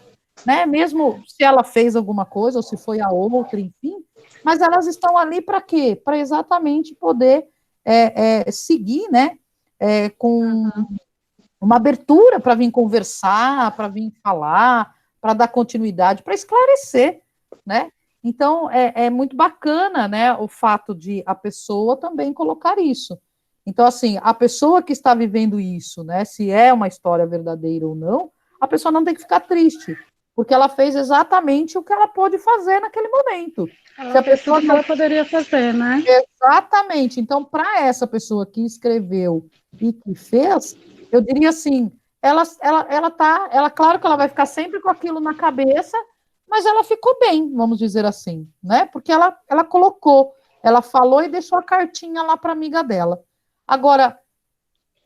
né? Mesmo se ela fez alguma coisa ou se foi a outra, enfim, mas elas estão ali para quê? Para exatamente poder seguir, né? Com uma abertura para vir conversar, para vir falar, para dar continuidade, para esclarecer, né? Então, é muito bacana, né, o fato de a pessoa também colocar isso. Então, assim, a pessoa que está vivendo isso, né, se é uma história verdadeira ou não, a pessoa não tem que ficar triste, porque ela fez exatamente o que ela pôde fazer naquele momento. Se a pessoa não... ela poderia fazer, né? Exatamente. Então, para essa pessoa que escreveu e que fez, eu diria assim, ela, claro que ela vai ficar sempre com aquilo na cabeça, mas ela ficou bem, vamos dizer assim, né? Porque ela colocou, ela falou e deixou a cartinha lá para a amiga dela. Agora,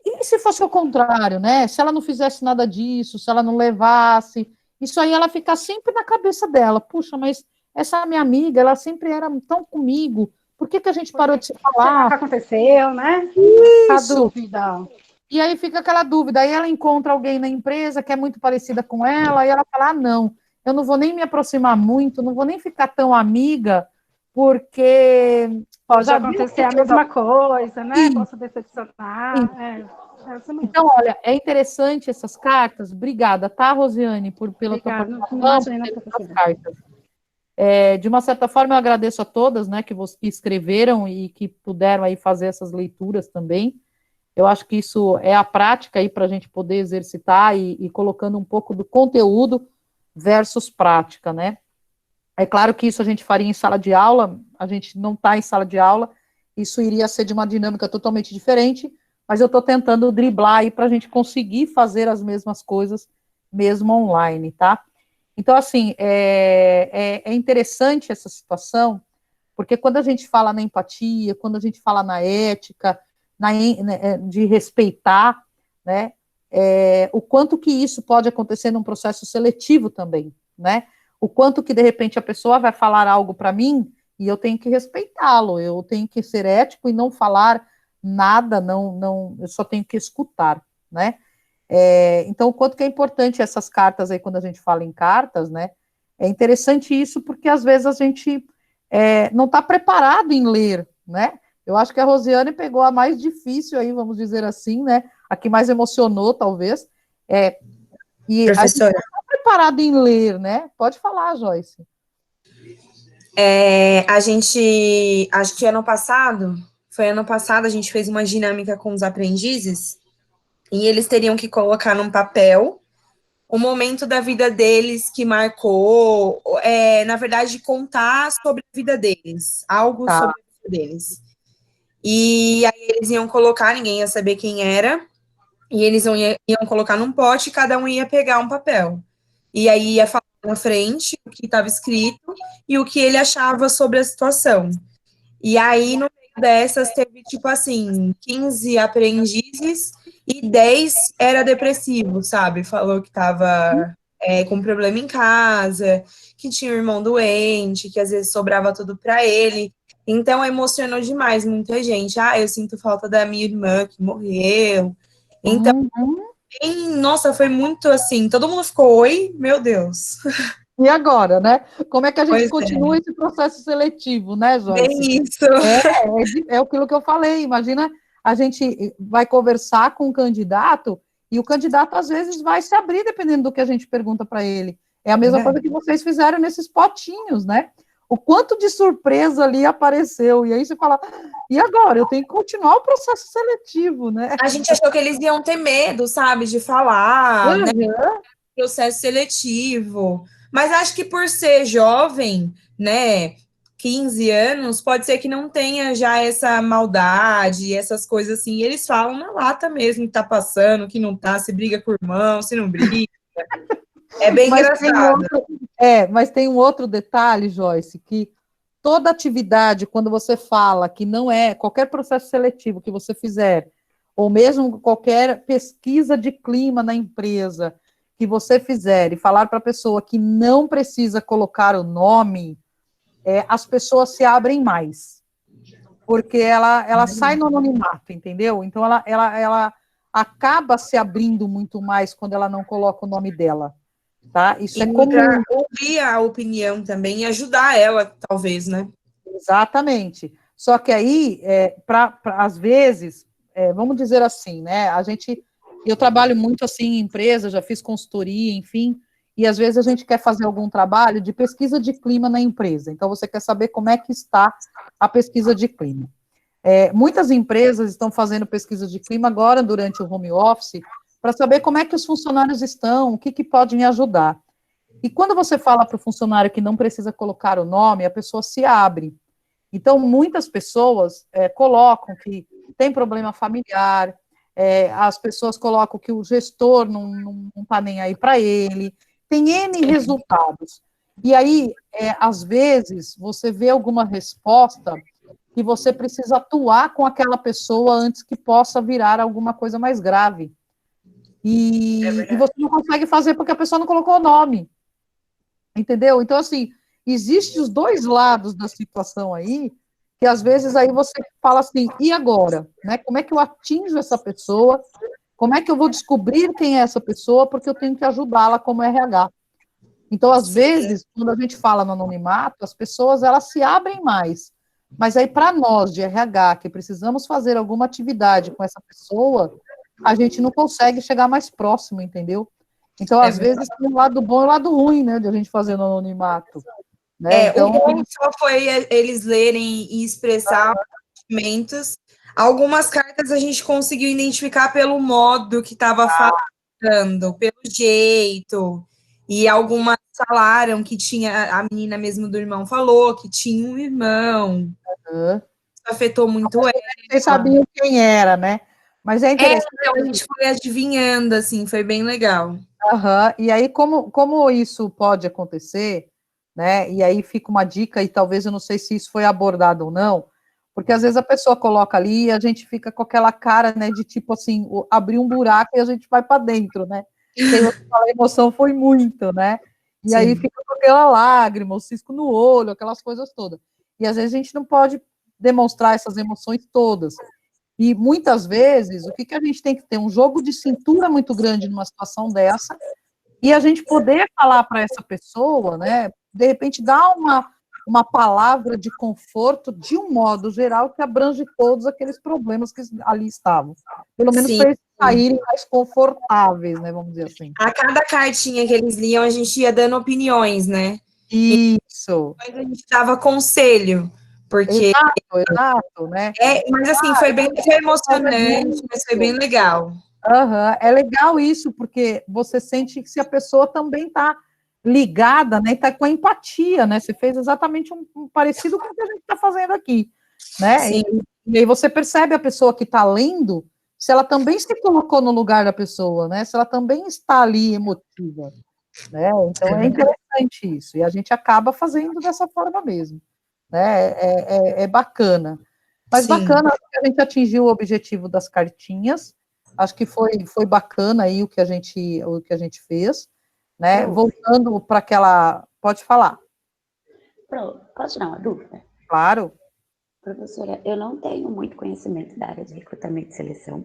e se fosse o contrário, né? Se ela não fizesse nada disso, se ela não levasse, isso aí ela fica sempre na cabeça dela. Puxa, mas essa minha amiga, ela sempre era tão comigo, por que a gente parou de se falar? O que aconteceu, né? Isso. A dúvida. E aí fica aquela dúvida, aí ela encontra alguém na empresa que é muito parecida com ela, e ela fala, não, eu não vou nem me aproximar muito, não vou nem ficar tão amiga, porque... Pode acontecer a mesma coisa, né? Posso decepcionar. Então, olha, é interessante essas cartas. Obrigada, tá, Rosiane, pela tua participação, pelas cartas. De uma certa forma, eu agradeço a todas, né, que escreveram e que puderam aí fazer essas leituras também. Eu acho que isso é a prática aí para a gente poder exercitar e colocando um pouco do conteúdo versus prática, né? É claro que isso a gente faria em sala de aula, a gente não está em sala de aula, isso iria ser de uma dinâmica totalmente diferente, mas eu estou tentando driblar aí para a gente conseguir fazer as mesmas coisas, mesmo online, tá? Então, assim, é interessante essa situação, porque quando a gente fala na empatia, quando a gente fala na ética, de respeitar, né, o quanto que isso pode acontecer num processo seletivo também, né? O quanto que, de repente, a pessoa vai falar algo para mim e eu tenho que respeitá-lo, eu tenho que ser ético e não falar nada, eu só tenho que escutar, né? Então, o quanto que é importante essas cartas aí, quando a gente fala em cartas, né? É interessante isso, porque às vezes a gente não está preparado em ler, né? Eu acho que a Rosiane pegou a mais difícil aí, vamos dizer assim, né? a que mais emocionou, talvez. E a gente Professora, está preparado em ler, né? Pode falar, Joyce. a gente, acho que ano passado, a gente fez uma dinâmica com os aprendizes, e eles teriam que colocar num papel o momento da vida deles que marcou, na verdade, contar sobre a vida deles, algo Tá. sobre a vida deles. E aí eles iam colocar, ninguém ia saber quem era, e eles iam colocar num pote e cada um ia pegar um papel. E aí ia falar na frente o que estava escrito e o que ele achava sobre a situação. E aí, no meio dessas, teve, tipo assim, 15 aprendizes e 10 era depressivo, sabe? Falou que estava com problema em casa, que tinha um irmão doente, que às vezes sobrava tudo para ele. Então, emocionou demais muita gente. Eu sinto falta da minha irmã que morreu. Então, nossa, foi muito assim, todo mundo ficou, oi, meu Deus. E agora, né? Como é que a gente Pois continua esse processo seletivo, né, Joyce? Bem isso. É aquilo que eu falei. Imagina, a gente vai conversar com um candidato e o candidato, às vezes, vai se abrir dependendo do que a gente pergunta para ele. É a mesma coisa que vocês fizeram nesses potinhos, né? O quanto de surpresa ali apareceu. E aí você fala, e agora? Eu tenho que continuar o processo seletivo, né? A gente achou que eles iam ter medo, sabe, de falar, né? Processo seletivo. Mas acho que por ser jovem, né, 15 anos, pode ser que não tenha já essa maldade, essas coisas assim. E eles falam na lata mesmo que tá passando, que não tá, se briga com o irmão, se não briga. É bem engraçado. Mas tem um outro detalhe, Joyce, que toda atividade, quando você fala que não é qualquer processo seletivo que você fizer, ou mesmo qualquer pesquisa de clima na empresa que você fizer e falar para a pessoa que não precisa colocar o nome, as pessoas se abrem mais, porque ela sai no anonimato, entendeu? Então, ela acaba se abrindo muito mais quando ela não coloca o nome dela, tá? Isso é comum. Para ouvir a opinião também e ajudar ela, talvez, né? Exatamente. Só que aí, às vezes, vamos dizer assim, né? Eu trabalho muito assim em empresa, já fiz consultoria, enfim, e às vezes a gente quer fazer algum trabalho de pesquisa de clima na empresa. Então, você quer saber como é que está a pesquisa de clima. Muitas empresas estão fazendo pesquisa de clima agora, durante o home office, para saber como é que os funcionários estão, o que pode me ajudar. E quando você fala para o funcionário que não precisa colocar o nome, a pessoa se abre. Então, muitas pessoas colocam que tem problema familiar, as pessoas colocam que o gestor não está nem aí para ele, tem N resultados. E aí, às vezes, você vê alguma resposta que você precisa atuar com aquela pessoa antes que possa virar alguma coisa mais grave. E você não consegue fazer porque a pessoa não colocou o nome. Entendeu? Então, assim, existem os dois lados da situação aí, que às vezes aí você fala assim, e agora? Né? Como é que eu atinjo essa pessoa? Como é que eu vou descobrir quem é essa pessoa? Porque eu tenho que ajudá-la como RH. Então, às vezes, quando a gente fala no anonimato, as pessoas, elas se abrem mais. Mas aí, para nós, de RH, que precisamos fazer alguma atividade com essa pessoa, a gente não consegue chegar mais próximo, entendeu? Então, às vezes, tem o lado bom e o lado ruim, né, de a gente fazer no anonimato. Né? Então, o bom só foi eles lerem e expressar sentimentos. Algumas cartas a gente conseguiu identificar pelo modo que estava falando, pelo jeito. E algumas falaram que tinha, a menina mesmo do irmão falou que tinha um irmão. Isso afetou muito ela. Vocês sabiam quem era, né? Mas é interessante. Então, a gente foi adivinhando, assim, foi bem legal. E aí, como isso pode acontecer, né? E aí fica uma dica, e talvez eu não sei se isso foi abordado ou não, porque às vezes a pessoa coloca ali e a gente fica com aquela cara, né, de tipo assim, abrir um buraco e a gente vai para dentro, né? A emoção foi muito, né? E Sim. Aí fica com aquela lágrima, o cisco no olho, aquelas coisas todas. E às vezes a gente não pode demonstrar essas emoções todas. E muitas vezes, o que a gente tem que ter? Um jogo de cintura muito grande numa situação dessa, e a gente poder falar para essa pessoa, né? De repente dar uma palavra de conforto, de um modo geral, que abrange todos aqueles problemas que ali estavam. Pelo menos para eles saírem mais confortáveis, né, vamos dizer assim. A cada cartinha que eles liam, a gente ia dando opiniões, né? Isso. A gente dava conselho, porque... Exato, né? Mas assim, foi bem emocionante, mas foi bem legal. É legal isso, porque você sente que se a pessoa também está ligada, né, está com a empatia, né? Você fez exatamente um parecido com o que a gente está fazendo aqui, né? E aí você percebe a pessoa que está lendo, se ela também se colocou no lugar da pessoa, né? Se ela também está ali emotiva, né? Então é interessante isso, e a gente acaba fazendo dessa forma mesmo, né? É bacana. Mas bacana, que a gente atingiu o objetivo das cartinhas. Acho que foi bacana aí o que a gente fez, né? Voltando para aquela... Pode falar. Posso tirar uma dúvida? Claro. Professora, eu não tenho muito conhecimento da área de recrutamento e seleção,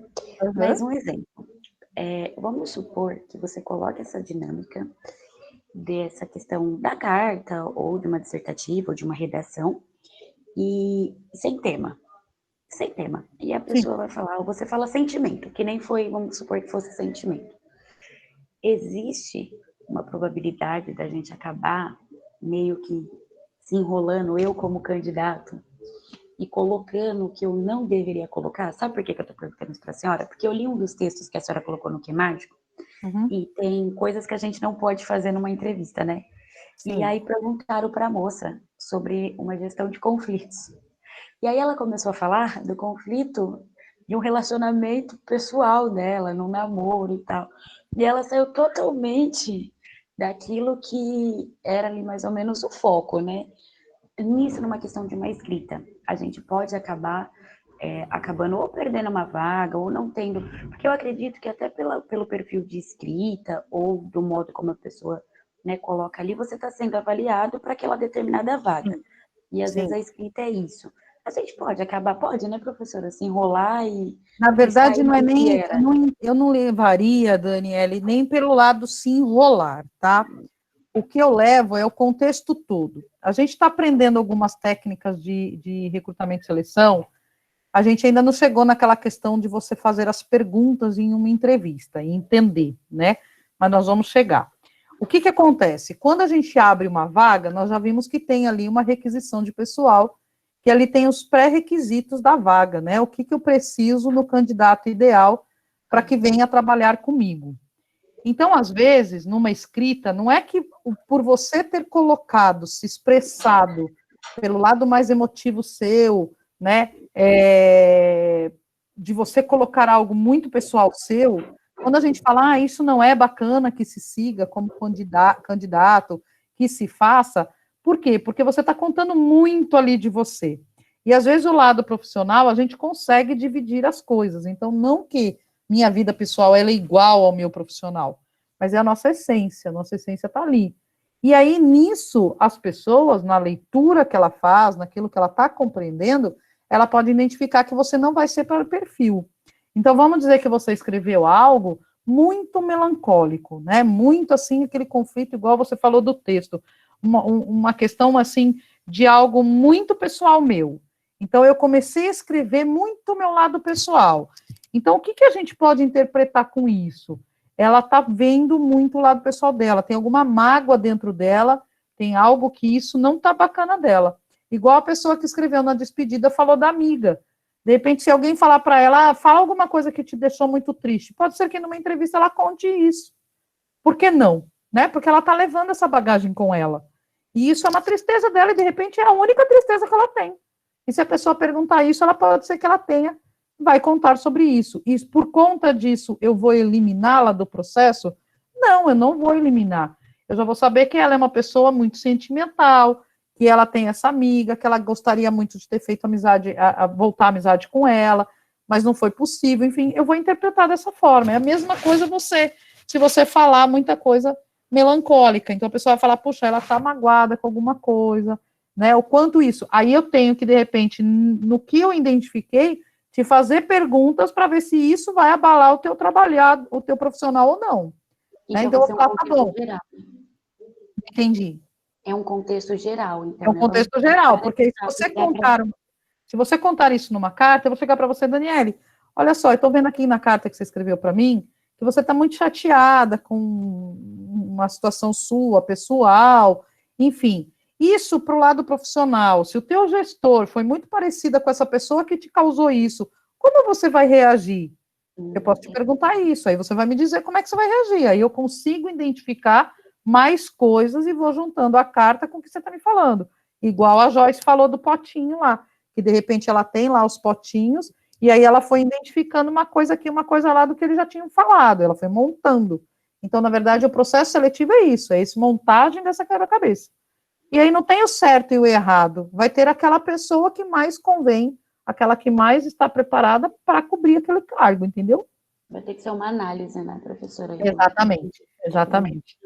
mas um exemplo. Vamos supor que você coloque essa dinâmica dessa questão da carta, ou de uma dissertativa, ou de uma redação, e sem tema. E a pessoa vai falar, ou você fala sentimento, que nem foi, vamos supor que fosse sentimento. Existe uma probabilidade da gente acabar meio que se enrolando, eu como candidato, e colocando o que eu não deveria colocar? Sabe por que eu estou perguntando isso para a senhora? Porque eu li um dos textos que a senhora colocou no Que Mágico, e tem coisas que a gente não pode fazer numa entrevista, né? Sim. E aí perguntaram para a moça sobre uma gestão de conflitos. E aí ela começou a falar do conflito de um relacionamento pessoal dela, num namoro e tal. E ela saiu totalmente daquilo que era ali mais ou menos o foco, né? Nisso, numa questão de uma escrita, a gente pode acabar acabando ou perdendo uma vaga, ou não tendo... Porque eu acredito que até pelo perfil de escrita, ou do modo como a pessoa, né, coloca ali, você está sendo avaliado para aquela determinada vaga. E às vezes a escrita é isso. A gente pode acabar, né, professora, se enrolar e... Na verdade, não é nem... Eu não levaria, Daniele, nem pelo lado se enrolar, tá? O que eu levo é o contexto todo. A gente está aprendendo algumas técnicas de recrutamento e seleção, a gente ainda não chegou naquela questão de você fazer as perguntas em uma entrevista e entender, né? Mas nós vamos chegar. O que acontece? Quando a gente abre uma vaga, nós já vimos que tem ali uma requisição de pessoal, que ali tem os pré-requisitos da vaga, né? O que eu preciso no candidato ideal para que venha trabalhar comigo. Então, às vezes, numa escrita, não é que por você ter colocado, se expressado pelo lado mais emotivo seu, né, de você colocar algo muito pessoal seu, quando a gente fala, isso não é bacana que se siga como candidato, que se faça, por quê? Porque você está contando muito ali de você. E, às vezes, o lado profissional, a gente consegue dividir as coisas. Então, não que minha vida pessoal ela é igual ao meu profissional, mas é a nossa essência está ali. E aí, nisso, as pessoas, na leitura que ela faz, naquilo que ela está compreendendo, ela pode identificar que você não vai ser para o perfil. Então, vamos dizer que você escreveu algo muito melancólico, né? Muito, assim, aquele conflito, igual você falou do texto, uma questão, assim, de algo muito pessoal meu. Então, eu comecei a escrever muito o meu lado pessoal. Então, o que a gente pode interpretar com isso? Ela está vendo muito o lado pessoal dela, tem alguma mágoa dentro dela, tem algo que isso não está bacana dela. Igual a pessoa que escreveu na despedida falou da amiga. De repente, se alguém falar para ela, fala alguma coisa que te deixou muito triste, pode ser que numa entrevista ela conte isso. Por que não? Né? Porque ela está levando essa bagagem com ela. E isso é uma tristeza dela, e de repente é a única tristeza que ela tem. E se a pessoa perguntar isso, ela pode ser que ela vai contar sobre isso. E por conta disso, eu vou eliminá-la do processo? Não, eu não vou eliminar. Eu já vou saber que ela é uma pessoa muito sentimental, que ela tem essa amiga, que ela gostaria muito de ter feito amizade, voltar à amizade com ela, mas não foi possível. Enfim, eu vou interpretar dessa forma. É a mesma coisa se você falar muita coisa melancólica. Então, a pessoa vai falar, puxa, ela está magoada com alguma coisa, né? O quanto isso. Aí eu tenho que, de repente, no que eu identifiquei, te fazer perguntas para ver se isso vai abalar o teu trabalhar, o teu profissional ou não. Né? Então, eu vou falar, tá bom. Entendi. É um contexto geral, então, É um né? contexto geral, porque se você contar isso numa carta, eu vou chegar para você, Daniele, olha só, eu estou vendo aqui na carta que você escreveu para mim, que você está muito chateada com uma situação sua, pessoal, enfim. Isso para o lado profissional, se o teu gestor foi muito parecida com essa pessoa que te causou isso, como você vai reagir? Eu posso te perguntar isso, aí você vai me dizer como é que você vai reagir, aí eu consigo identificar mais coisas e vou juntando a carta com o que você está me falando. Igual a Joyce falou do potinho lá, que de repente ela tem lá os potinhos, e aí ela foi identificando uma coisa aqui, uma coisa lá do que eles já tinham falado, ela foi montando. Então, na verdade, o processo seletivo é isso, é essa montagem dessa quebra-cabeça. E aí não tem o certo e o errado, vai ter aquela pessoa que mais convém, aquela que mais está preparada para cobrir aquele cargo, entendeu? Vai ter que ser uma análise, né, professora? Exatamente, exatamente.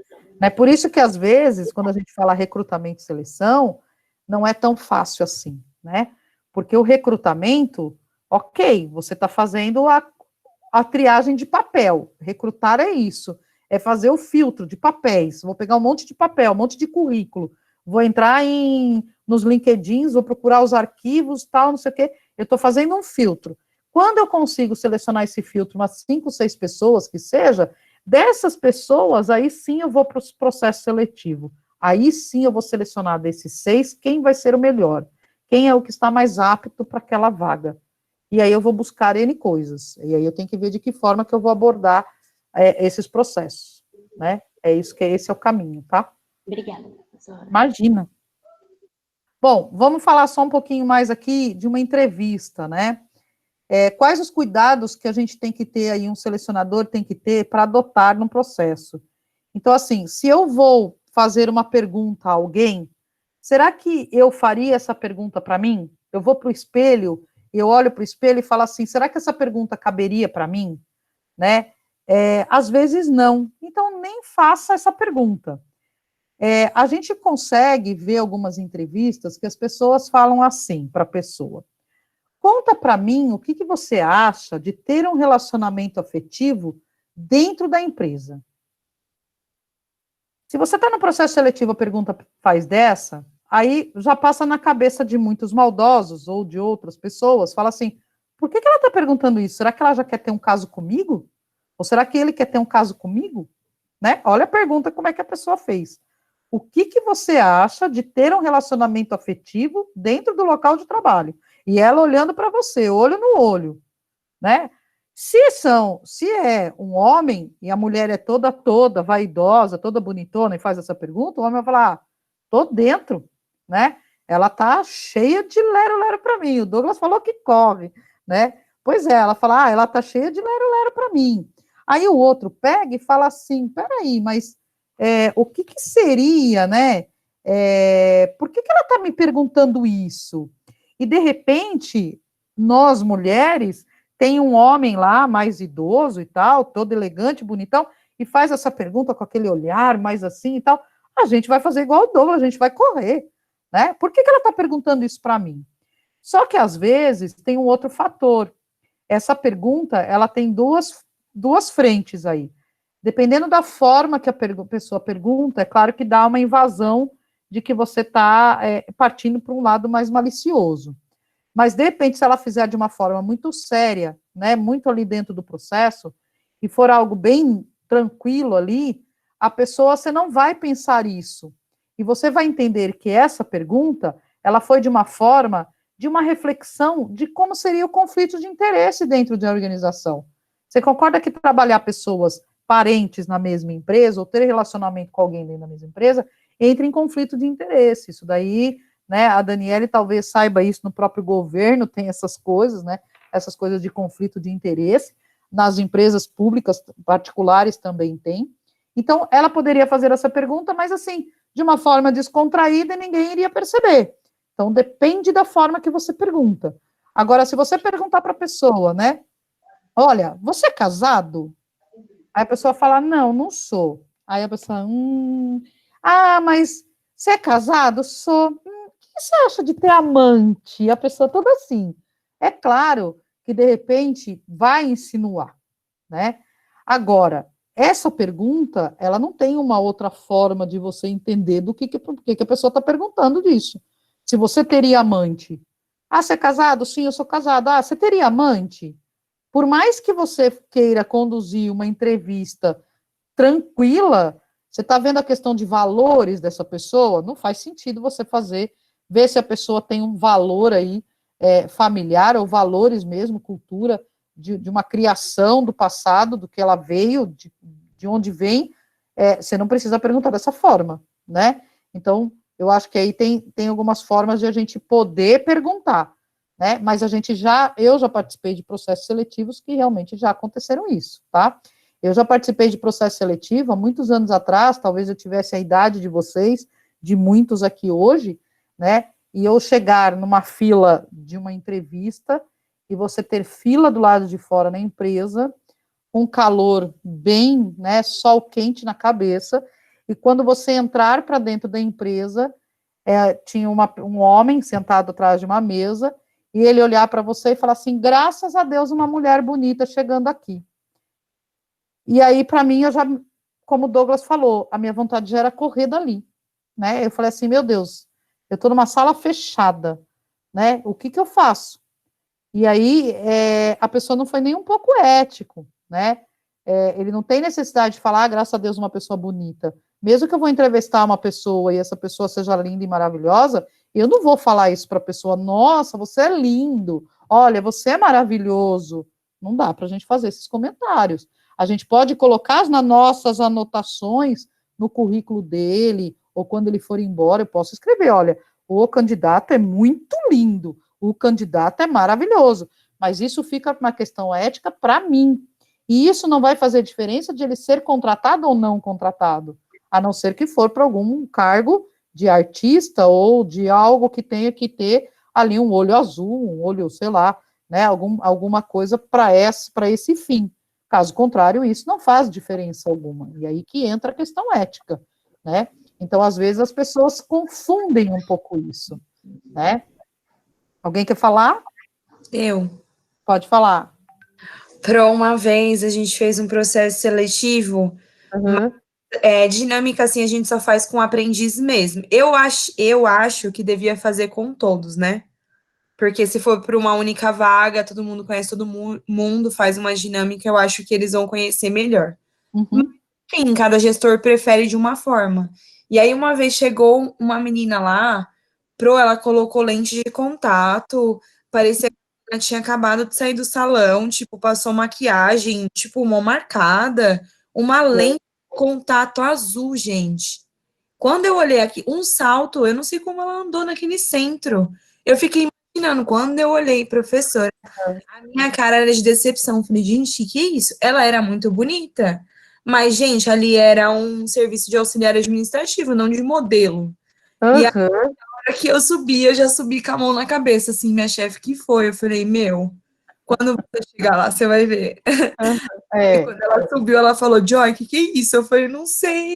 É por isso que, às vezes, quando a gente fala recrutamento e seleção, não é tão fácil assim, né? Porque o recrutamento, ok, você está fazendo a triagem de papel. Recrutar é isso, é fazer o filtro de papéis. Vou pegar um monte de papel, um monte de currículo, vou entrar nos LinkedIns, vou procurar os arquivos, tal, não sei o quê. Eu estou fazendo um filtro. Quando eu consigo selecionar esse filtro, umas 5, 6 pessoas que seja, dessas pessoas, aí sim eu vou para o processo seletivo. Aí sim eu vou selecionar desses 6 quem vai ser o melhor, quem é o que está mais apto para aquela vaga. E aí eu vou buscar N coisas. E aí eu tenho que ver de que forma que eu vou abordar esses processos, né? Esse é o caminho, tá? Obrigada, professora. Imagina. Bom, vamos falar só um pouquinho mais aqui de uma entrevista, né? Quais os cuidados que a gente tem que ter aí, um selecionador tem que ter para adotar no processo? Então, assim, se eu vou fazer uma pergunta a alguém, será que eu faria essa pergunta para mim? Eu vou para o espelho, eu olho para o espelho e falo assim, será que essa pergunta caberia para mim? Né? Às vezes não. Então, nem faça essa pergunta. A gente consegue ver algumas entrevistas que as pessoas falam assim para a pessoa. Conta para mim o que você acha de ter um relacionamento afetivo dentro da empresa. Se você está no processo seletivo, a pergunta faz dessa, aí já passa na cabeça de muitos maldosos ou de outras pessoas, fala assim, por que ela está perguntando isso? Será que ela já quer ter um caso comigo? Ou será que ele quer ter um caso comigo? Né? Olha a pergunta como é que a pessoa fez. O que você acha de ter um relacionamento afetivo dentro do local de trabalho? E ela olhando para você, olho no olho, né? Se é um homem e a mulher é toda vaidosa, toda bonitona e faz essa pergunta, o homem vai falar, tô dentro, né? Ela tá cheia de lero-lero para mim. O Douglas falou que corre, né? Pois é, ela fala, ela tá cheia de lero-lero para mim. Aí o outro pega e fala assim, peraí, mas o que seria, né? Por que ela tá me perguntando isso? E, de repente, nós, mulheres, tem um homem lá, mais idoso e tal, todo elegante, bonitão, e faz essa pergunta com aquele olhar mais assim e tal, a gente vai fazer igual o Douglas, a gente vai correr, né? Por que ela está perguntando isso para mim? Só que, às vezes, tem um outro fator. Essa pergunta, ela tem duas frentes aí. Dependendo da forma que a pessoa pergunta, é claro que dá uma invasão de que você está partindo para um lado mais malicioso. Mas, de repente, se ela fizer de uma forma muito séria, né, muito ali dentro do processo, e for algo bem tranquilo ali, a pessoa, você não vai pensar isso. E você vai entender que essa pergunta, ela foi de uma forma, de uma reflexão de como seria o conflito de interesse dentro de uma organização. Você concorda que trabalhar pessoas parentes na mesma empresa, ou ter relacionamento com alguém dentro da mesma empresa, entra em conflito de interesse? Isso daí, né, a Daniele talvez saiba isso, no próprio governo tem essas coisas, né, essas coisas de conflito de interesse, nas empresas públicas particulares também tem. Então, ela poderia fazer essa pergunta, mas assim, de uma forma descontraída e ninguém iria perceber. Então, depende da forma que você pergunta. Agora, se você perguntar para a pessoa, né, olha, você é casado? Aí a pessoa fala, não sou. Aí a pessoa, mas você é casado? Sou. O que você acha de ter amante? A pessoa toda assim. É claro que, de repente, vai insinuar, né? Agora, essa pergunta, ela não tem uma outra forma de você entender do que a pessoa está perguntando disso. Se você teria amante. Ah, você é casado? Sim, eu sou casado. Ah, você teria amante? Por mais que você queira conduzir uma entrevista tranquila, você está vendo a questão de valores dessa pessoa? Não faz sentido você ver se a pessoa tem um valor aí familiar, ou valores mesmo, cultura, de uma criação do passado, do que ela veio, de onde vem, você não precisa perguntar dessa forma, né? Então, eu acho que aí tem algumas formas de a gente poder perguntar, né? Mas eu já participei de processos seletivos que realmente já aconteceram isso, tá? Eu já participei de processo seletivo há muitos anos atrás, talvez eu tivesse a idade de vocês, de muitos aqui hoje, né? E eu chegar numa fila de uma entrevista e você ter fila do lado de fora na empresa, um calor bem, né, sol quente na cabeça, e quando você entrar para dentro da empresa, tinha um homem sentado atrás de uma mesa, e ele olhar para você e falar assim, graças a Deus, uma mulher bonita chegando aqui. E aí, para mim, como o Douglas falou, a minha vontade já era correr dali, né? Eu falei assim, meu Deus, eu estou numa sala fechada, né? O que eu faço? E aí, a pessoa não foi nem um pouco ético, né? Ele não tem necessidade de falar, graças a Deus, uma pessoa bonita. Mesmo que eu vou entrevistar uma pessoa e essa pessoa seja linda e maravilhosa, eu não vou falar isso para a pessoa, nossa, você é lindo, olha, você é maravilhoso. Não dá para a gente fazer esses comentários. A gente pode colocar nas nossas anotações no currículo dele, ou quando ele for embora, eu posso escrever, olha, o candidato é muito lindo, o candidato é maravilhoso, mas isso fica uma questão ética para mim. E isso não vai fazer diferença de ele ser contratado ou não contratado, a não ser que for para algum cargo de artista ou de algo que tenha que ter ali um olho azul, um olho, sei lá, né, alguma coisa para esse fim. Caso contrário, isso não faz diferença alguma. E aí que entra a questão ética, né? Então, às vezes, as pessoas confundem um pouco isso, né? Alguém quer falar? Eu. Pode falar. Para uma vez, a gente fez um processo seletivo, dinâmica, assim, a gente só faz com aprendiz mesmo. Eu acho que devia fazer com todos, né? Porque se for para uma única vaga, todo mundo conhece todo mundo, faz uma dinâmica, eu acho que eles vão conhecer melhor. Enfim, cada gestor prefere de uma forma. E aí, uma vez chegou uma menina lá, ela colocou lente de contato, parecia que ela tinha acabado de sair do salão, tipo, passou maquiagem, tipo, mão marcada, uma lente de contato azul, gente. Quando eu olhei aqui, um salto, eu não sei como ela andou naquele centro. Eu fiquei imaginando, quando eu olhei, professora, a minha cara era de decepção. Falei, gente, que isso? Ela era muito bonita. Mas, gente, ali era um serviço de auxiliar administrativo, não de modelo. E a hora que eu subi, eu já subi com a mão na cabeça, assim, minha chefe que foi. Eu falei, meu, quando você chegar lá, você vai ver. E quando ela subiu, ela falou, Joy, que é isso? Eu falei, não sei.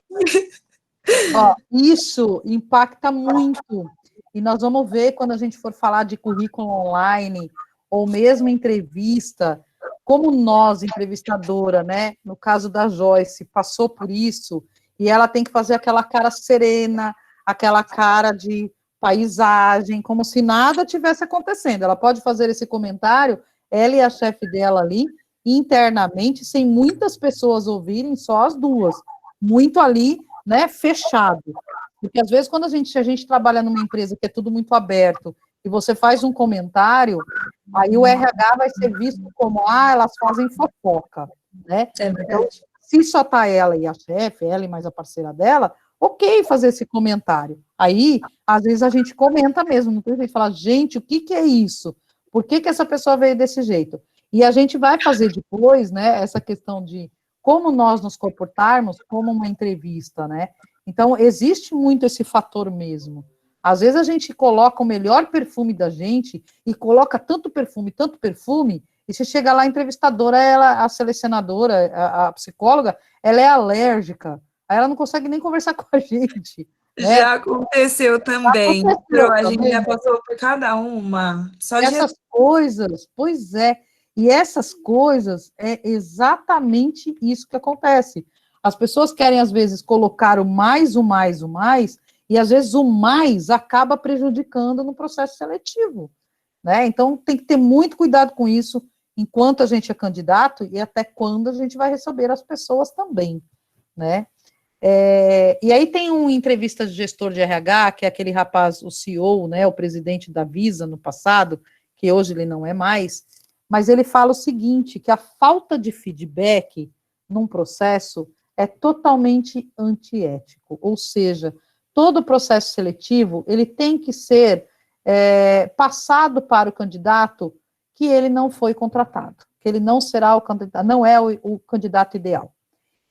Ó, isso impacta muito. E nós vamos ver quando a gente for falar de currículo online, ou mesmo entrevista, como nós, entrevistadora, né, no caso da Joyce, passou por isso, e ela tem que fazer aquela cara serena, aquela cara de paisagem, como se nada tivesse acontecendo. Ela pode fazer esse comentário, ela e a chefe dela ali, internamente, sem muitas pessoas ouvirem, só as duas. Muito ali, né, fechado. Porque, às vezes, quando a gente trabalha numa empresa que é tudo muito aberto, e você faz um comentário, aí o RH vai ser visto como, elas fazem fofoca, né? É verdade. Então, se só tá ela e a chefe, ela e mais a parceira dela, ok fazer esse comentário. Aí, às vezes, a gente comenta mesmo, não tem que falar, gente, o que é isso? Por que essa pessoa veio desse jeito? E a gente vai fazer depois, né, essa questão de como nós nos comportarmos como uma entrevista, né? Então, existe muito esse fator mesmo. Às vezes a gente coloca o melhor perfume da gente e coloca tanto perfume, e você chega lá, a entrevistadora, a selecionadora, a psicóloga, ela é alérgica, aí ela não consegue nem conversar com a gente. Né? Já aconteceu também. A gente já passou por cada uma. Só essas coisas, pois é. E essas coisas é exatamente isso que acontece. As pessoas querem, às vezes, colocar o mais, e às vezes o mais acaba prejudicando no processo seletivo, né? Então, tem que ter muito cuidado com isso, enquanto a gente é candidato e até quando a gente vai receber as pessoas também, né? E aí tem uma entrevista de gestor de RH, que é aquele rapaz, o CEO, né, o presidente da Visa no passado, que hoje ele não é mais, mas ele fala o seguinte, que a falta de feedback num processo é totalmente antiético, ou seja, todo processo seletivo, ele tem que ser passado para o candidato que ele não foi contratado, que ele não será o candidato, não é o candidato ideal.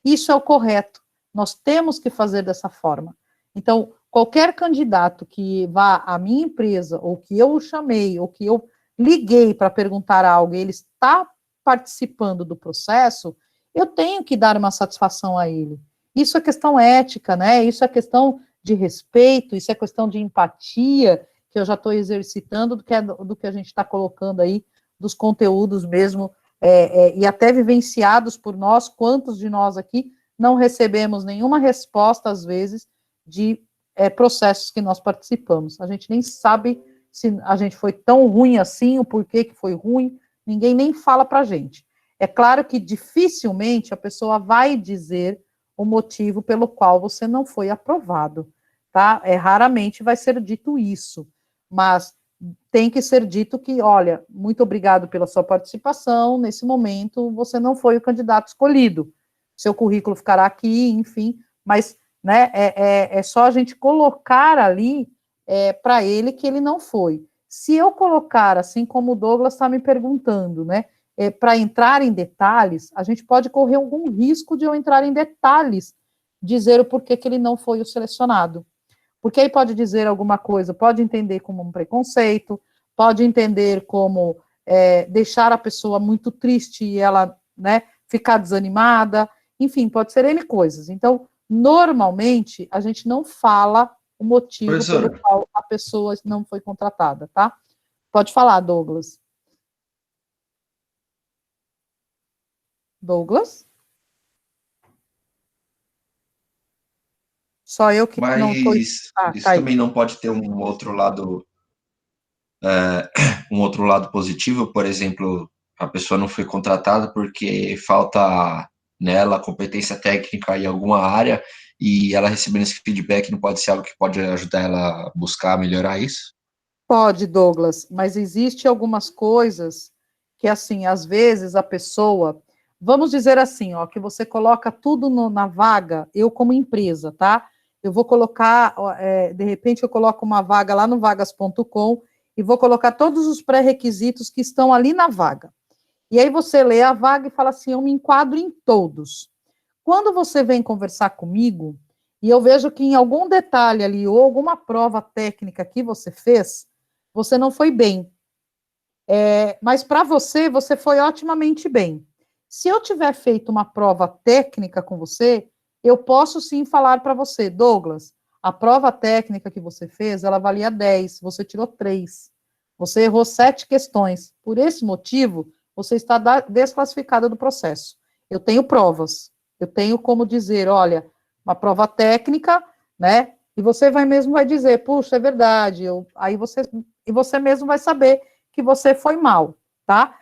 Isso é o correto. Nós temos que fazer dessa forma. Então, qualquer candidato que vá à minha empresa, ou que eu o chamei, ou que eu liguei para perguntar algo, e ele está participando do processo, eu tenho que dar uma satisfação a ele. Isso é questão ética, né? Isso é questão de respeito, isso é questão de empatia, que eu já estou exercitando do que a gente está colocando aí, dos conteúdos mesmo, e até vivenciados por nós, quantos de nós aqui não recebemos nenhuma resposta, às vezes, de processos que nós participamos. A gente nem sabe se a gente foi tão ruim assim, o porquê que foi ruim, ninguém nem fala para a gente. É claro que dificilmente a pessoa vai dizer o motivo pelo qual você não foi aprovado, tá? Raramente vai ser dito isso, mas tem que ser dito que, olha, muito obrigado pela sua participação, nesse momento você não foi o candidato escolhido, seu currículo ficará aqui, enfim, mas, né, é só a gente colocar ali para ele que ele não foi. Se eu colocar, assim como o Douglas está me perguntando, né, para entrar em detalhes, a gente pode correr algum risco de eu entrar em detalhes, dizer o porquê que ele não foi o selecionado. Porque aí pode dizer alguma coisa, pode entender como um preconceito, pode entender como deixar a pessoa muito triste e ela, né, ficar desanimada, enfim, pode ser N coisas. Então, normalmente, a gente não fala o motivo pelo qual a pessoa não foi contratada, tá? Pode falar, Douglas. Douglas? Só eu que Mas não estou... isso também não pode ter um outro lado positivo, por exemplo, a pessoa não foi contratada porque falta nela competência técnica em alguma área e ela recebendo esse feedback não pode ser algo que pode ajudar ela a buscar melhorar isso? Pode, Douglas, mas existe algumas coisas que, assim, às vezes a pessoa, vamos dizer assim, ó, que você coloca tudo na vaga, eu como empresa, tá? Eu vou colocar, de repente eu coloco uma vaga lá no vagas.com e vou colocar todos os pré-requisitos que estão ali na vaga. E aí você lê a vaga e fala assim, eu me enquadro em todos. Quando você vem conversar comigo, e eu vejo que em algum detalhe ali, ou alguma prova técnica que você fez, você não foi bem. Mas para você, você foi otimamente bem. Se eu tiver feito uma prova técnica com você, eu posso sim falar para você, Douglas, a prova técnica que você fez, ela valia 10, você tirou 3. Você errou 7 questões. Por esse motivo, você está desclassificada do processo. Eu tenho provas. Eu tenho como dizer, olha, uma prova técnica, né? E você vai dizer, puxa, é verdade. Aí você mesmo vai saber que você foi mal, tá?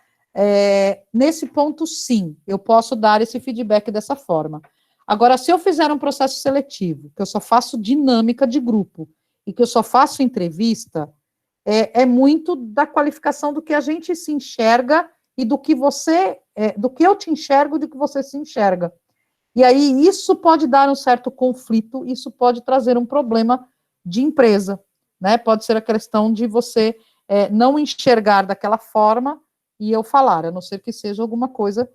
Nesse ponto, sim, eu posso dar esse feedback dessa forma. Agora, se eu fizer um processo seletivo, que eu só faço dinâmica de grupo e que eu só faço entrevista, é muito da qualificação do que a gente se enxerga e do que do que eu te enxergo e do que você se enxerga. E aí isso pode dar um certo conflito, isso pode trazer um problema de empresa, né? Pode ser a questão de você não enxergar daquela forma e eu falar, a não ser que seja alguma coisa,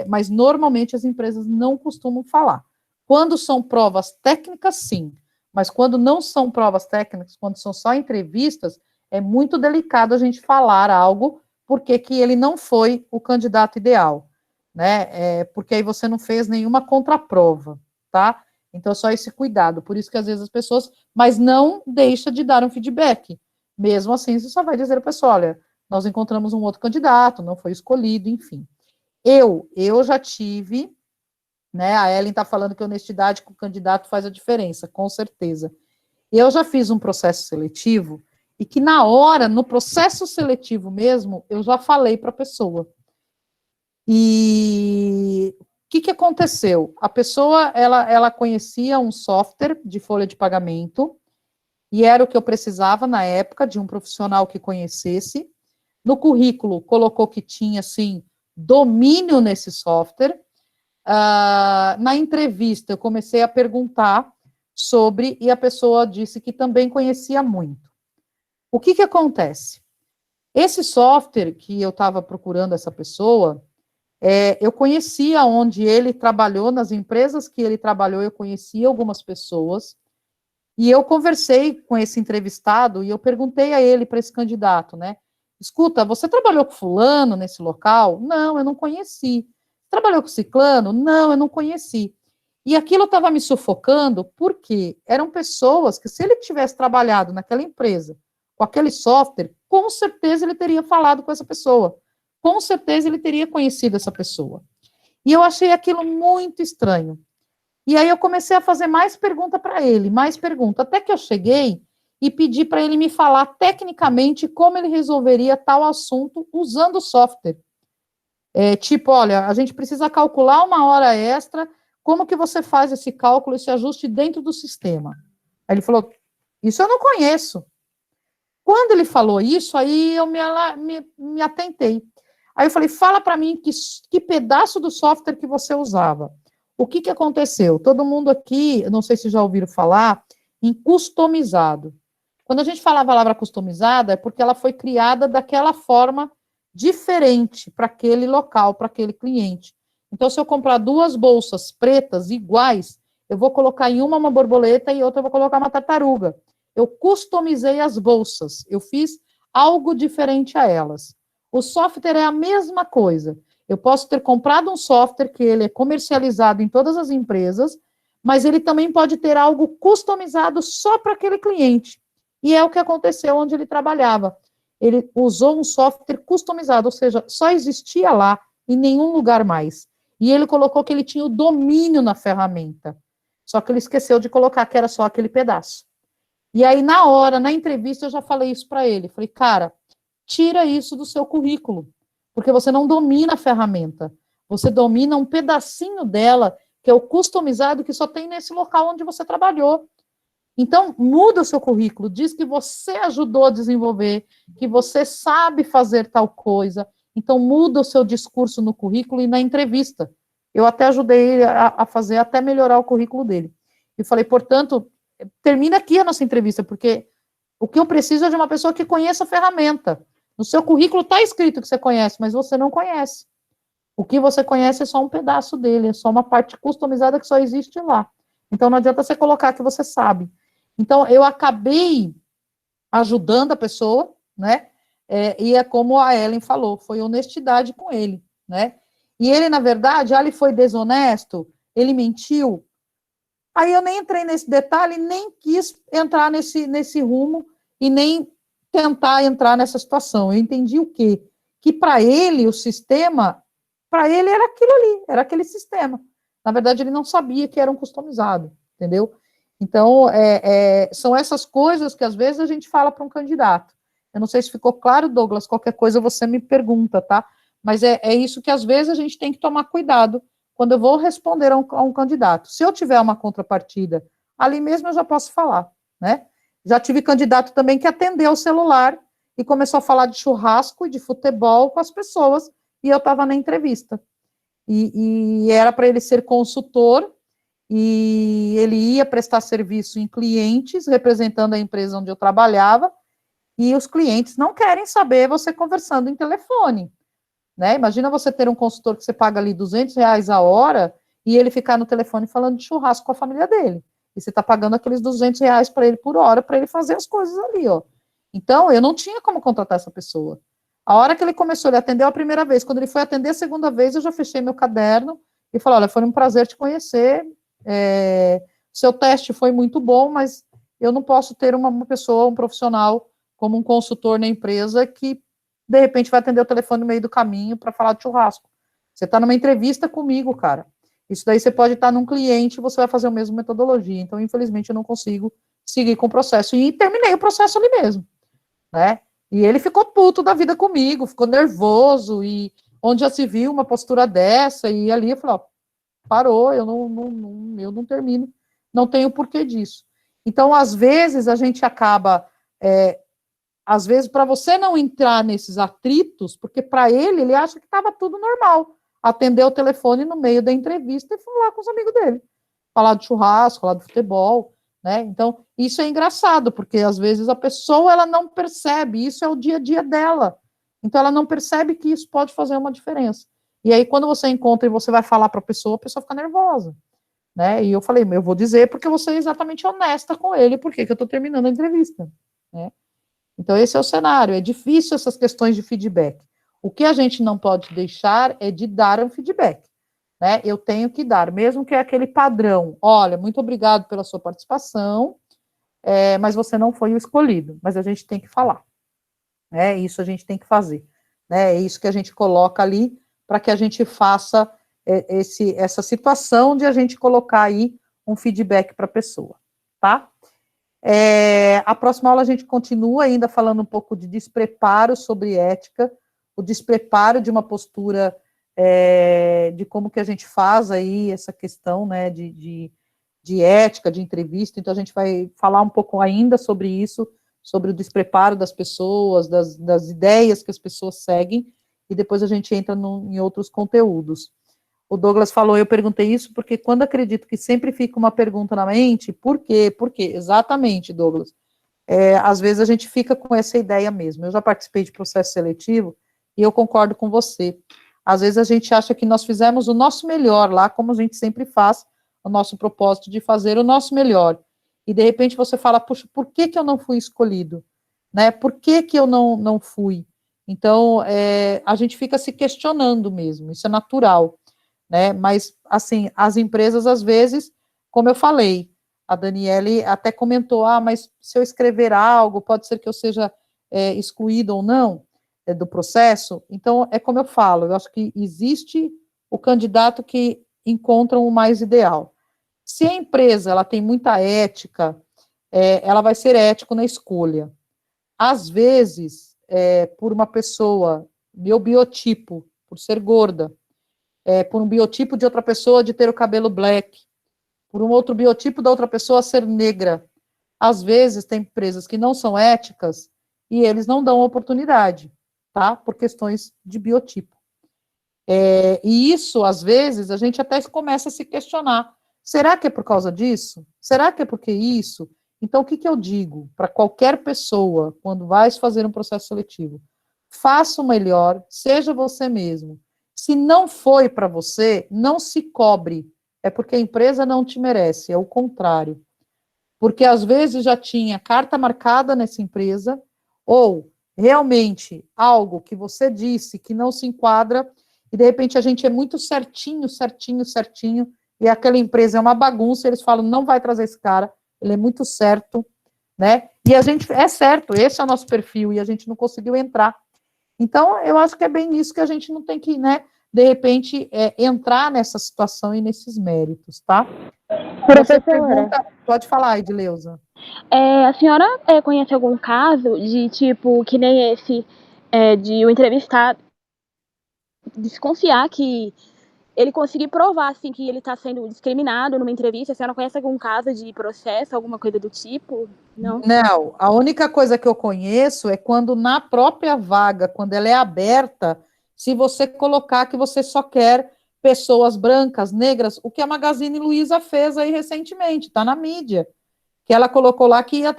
mas normalmente as empresas não costumam falar. Quando são provas técnicas, sim, mas quando não são provas técnicas, quando são só entrevistas, é muito delicado a gente falar algo porque que ele não foi o candidato ideal, né? Porque aí você não fez nenhuma contraprova, tá? Então, só esse cuidado. Por isso que às vezes as pessoas, mas não deixa de dar um feedback. Mesmo assim, você só vai dizer a pessoa, olha, nós encontramos um outro candidato, não foi escolhido, enfim. Eu já tive, né, a Ellen está falando que a honestidade com o candidato faz a diferença, com certeza. Eu já fiz um processo seletivo e que na hora, no processo seletivo mesmo, eu já falei para a pessoa. E o que aconteceu? A pessoa, ela conhecia um software de folha de pagamento, e era o que eu precisava na época, de um profissional que conhecesse. No currículo, colocou que tinha, assim, domínio nesse software. Na entrevista, eu comecei a perguntar sobre, e a pessoa disse que também conhecia muito. O que acontece? Esse software que eu estava procurando essa pessoa, eu conhecia onde ele trabalhou, nas empresas que ele trabalhou, eu conhecia algumas pessoas, e eu conversei com esse entrevistado, e eu perguntei a ele, para esse candidato, né, escuta, você trabalhou com fulano nesse local? Não, eu não conheci. Trabalhou com ciclano? Não, eu não conheci. E aquilo estava me sufocando, porque eram pessoas que, se ele tivesse trabalhado naquela empresa, com aquele software, com certeza ele teria falado com essa pessoa. Com certeza ele teria conhecido essa pessoa. E eu achei aquilo muito estranho. E aí eu comecei a fazer mais pergunta para ele, mais pergunta, até que eu cheguei e pedi para ele me falar tecnicamente como ele resolveria tal assunto usando o software. Tipo, olha, a gente precisa calcular uma hora extra, como que você faz esse cálculo, esse ajuste dentro do sistema? Aí ele falou, isso eu não conheço. Quando ele falou isso, aí eu me atentei. Aí eu falei, fala para mim que pedaço do software que você usava. O que aconteceu? Todo mundo aqui, não sei se já ouviram falar, em customizado. Quando a gente fala a palavra customizada, é porque ela foi criada daquela forma diferente para aquele local, para aquele cliente. Então, se eu comprar duas bolsas pretas iguais, eu vou colocar em uma borboleta e outra eu vou colocar uma tartaruga. Eu customizei as bolsas, eu fiz algo diferente a elas. O software é a mesma coisa. Eu posso ter comprado um software que ele é comercializado em todas as empresas, mas ele também pode ter algo customizado só para aquele cliente. E é o que aconteceu onde ele trabalhava. Ele usou um software customizado, ou seja, só existia lá, em nenhum lugar mais. E ele colocou que ele tinha o domínio na ferramenta. Só que ele esqueceu de colocar que era só aquele pedaço. E aí, na hora, na entrevista, eu já falei isso para ele. Falei, cara, tira isso do seu currículo, porque você não domina a ferramenta. Você domina um pedacinho dela, que é o customizado, que só tem nesse local onde você trabalhou. Então, muda o seu currículo, diz que você ajudou a desenvolver, que você sabe fazer tal coisa. Então, muda o seu discurso no currículo e na entrevista. Eu até ajudei ele a fazer, até melhorar o currículo dele. E falei, portanto, termina aqui a nossa entrevista, porque o que eu preciso é de uma pessoa que conheça a ferramenta. No seu currículo está escrito que você conhece, mas você não conhece. O que você conhece é só um pedaço dele, é só uma parte customizada que só existe lá. Então, não adianta você colocar que você sabe. Então, eu acabei ajudando a pessoa, né? E é como a Ellen falou, foi honestidade com ele, né? E ele, na verdade, ele foi desonesto, ele mentiu. Aí eu nem entrei nesse detalhe, nem quis entrar nesse rumo e nem tentar entrar nessa situação. Eu entendi o quê? Que para ele, o sistema, para ele era aquilo ali, era aquele sistema. Na verdade, ele não sabia que era um customizado, entendeu? Então, são essas coisas que às vezes a gente fala para um candidato. Eu não sei se ficou claro, Douglas, qualquer coisa você me pergunta, tá? Mas é isso que às vezes a gente tem que tomar cuidado quando eu vou responder a um candidato. Se eu tiver uma contrapartida, ali mesmo eu já posso falar, né? Já tive candidato também que atendeu o celular e começou a falar de churrasco e de futebol com as pessoas, e eu estava na entrevista. E era para ele ser consultor, e ele ia prestar serviço em clientes, representando a empresa onde eu trabalhava, e os clientes não querem saber você conversando em telefone, né? Imagina você ter um consultor que você paga ali R$200 a hora, e ele ficar no telefone falando de churrasco com a família dele, e você está pagando aqueles R$200 para ele por hora, para ele fazer as coisas ali, ó. Então, eu não tinha como contratar essa pessoa. A hora que ele começou, ele atendeu a primeira vez, quando ele foi atender a segunda vez, eu já fechei meu caderno, e falei, olha, foi um prazer te conhecer, seu teste foi muito bom, mas eu não posso ter uma pessoa, um profissional, como um consultor na empresa que de repente vai atender o telefone no meio do caminho para falar de churrasco. Você está numa entrevista comigo, cara. Isso daí você pode estar num cliente e você vai fazer a mesma metodologia. Então, infelizmente, eu não consigo seguir com o processo. E terminei o processo ali mesmo, né? E ele ficou puto da vida comigo, ficou nervoso, e onde já se viu uma postura dessa, e ali eu falei, ó, parou, eu não termino, não tenho porquê disso. Então, às vezes, a gente acaba, às vezes, para você não entrar nesses atritos, porque para ele acha que estava tudo normal, atender o telefone no meio da entrevista e falar com os amigos dele, falar de churrasco, falar de futebol, né? Então, isso é engraçado, porque às vezes a pessoa, ela não percebe, isso é o dia a dia dela, então ela não percebe que isso pode fazer uma diferença. E aí, quando você encontra e você vai falar para a pessoa fica nervosa, né? E eu falei, eu vou dizer porque eu vou ser exatamente honesta com ele, porque eu estou terminando a entrevista, né? Então, esse é o cenário, é difícil essas questões de feedback. O que a gente não pode deixar é de dar um feedback, né? Eu tenho que dar, mesmo que é aquele padrão, olha, muito obrigado pela sua participação, mas você não foi o escolhido, mas a gente tem que falar, né? Isso a gente tem que fazer, né? É isso que a gente coloca ali, para que a gente faça essa situação de a gente colocar aí um feedback para a pessoa, tá? A próxima aula a gente continua ainda falando um pouco de despreparo sobre ética, o despreparo de uma postura de como que a gente faz aí essa questão, né, de ética, de entrevista. Então a gente vai falar um pouco ainda sobre isso, sobre o despreparo das pessoas, das ideias que as pessoas seguem, e depois a gente entra em outros conteúdos. O Douglas falou, eu perguntei isso porque quando acredito que sempre fica uma pergunta na mente, por quê? Por quê? Exatamente, Douglas. Às vezes a gente fica com essa ideia mesmo. Eu já participei de processo seletivo e eu concordo com você. Às vezes a gente acha que nós fizemos o nosso melhor lá, como a gente sempre faz, o nosso propósito de fazer o nosso melhor. E de repente você fala, puxa, por que eu não fui escolhido? Né? Por que eu não fui? Então, a gente fica se questionando mesmo, isso é natural, né? Mas, assim, as empresas, às vezes, como eu falei, a Daniele até comentou, mas se eu escrever algo, pode ser que eu seja excluído ou não do processo. Então, é como eu falo, eu acho que existe o candidato que encontra o mais ideal. Se a empresa ela tem muita ética, ela vai ser ético na escolha. Às vezes, por uma pessoa, meu biotipo, por ser gorda, por um biotipo de outra pessoa de ter o cabelo black, por um outro biotipo da outra pessoa ser negra. Às vezes, tem empresas que não são éticas e eles não dão oportunidade, tá? Por questões de biotipo. E isso, às vezes, a gente até começa a se questionar. Será que é por causa disso? Será que é porque isso? Então, o que eu digo para qualquer pessoa, quando vai fazer um processo seletivo? Faça o melhor, seja você mesmo. Se não foi para você, não se cobre. É porque a empresa não te merece, é o contrário. Porque, às vezes, já tinha carta marcada nessa empresa, ou realmente algo que você disse que não se enquadra, e de repente a gente é muito certinho, e aquela empresa é uma bagunça, eles falam, não vai trazer esse cara, ele é muito certo, né? E a gente, é certo, esse é o nosso perfil, e a gente não conseguiu entrar. Então, eu acho que é bem isso que a gente não tem que, né, de repente, entrar nessa situação e nesses méritos, tá? Você pergunta, pode falar, Edileuza. A senhora conhece algum caso de, tipo, que nem esse, de o entrevistado desconfiar que ele conseguir provar, assim, que ele está sendo discriminado numa entrevista? A senhora conhece algum caso de processo, alguma coisa do tipo? Não? Não, a única coisa que eu conheço é quando na própria vaga, quando ela é aberta, se você colocar que você só quer pessoas brancas, negras, o que a Magazine Luiza fez aí recentemente, está na mídia, que ela colocou lá que ia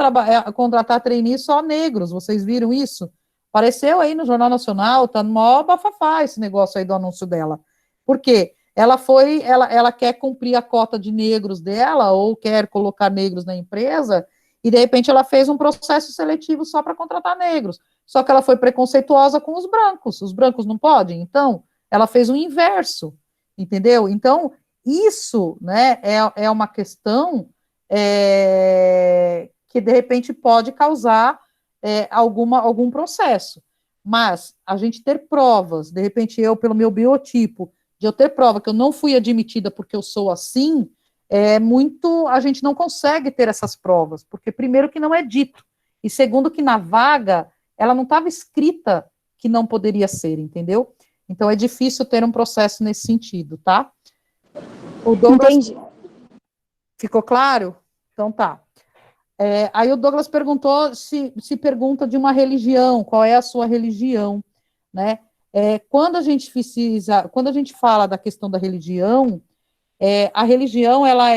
contratar trainees só negros, vocês viram isso? Apareceu aí no Jornal Nacional, tá no maior bafafá esse negócio aí do anúncio dela. Por quê? Ela quer cumprir a cota de negros dela, ou quer colocar negros na empresa, e de repente ela fez um processo seletivo só para contratar negros. Só que ela foi preconceituosa com os brancos não podem? Então, ela fez o inverso, entendeu? Então, isso, né, é uma questão que de repente pode causar algum processo. Mas a gente ter provas, de repente eu, pelo meu biotipo, de eu ter prova que eu não fui admitida porque eu sou assim, a gente não consegue ter essas provas, porque primeiro que não é dito, e segundo que na vaga, ela não estava escrita que não poderia ser, entendeu? Então é difícil ter um processo nesse sentido, tá? O Douglas... Entendi. Ficou claro? Então tá. Aí o Douglas perguntou se pergunta de uma religião, qual é a sua religião, né? Quando a gente fala da questão da religião, a religião, ela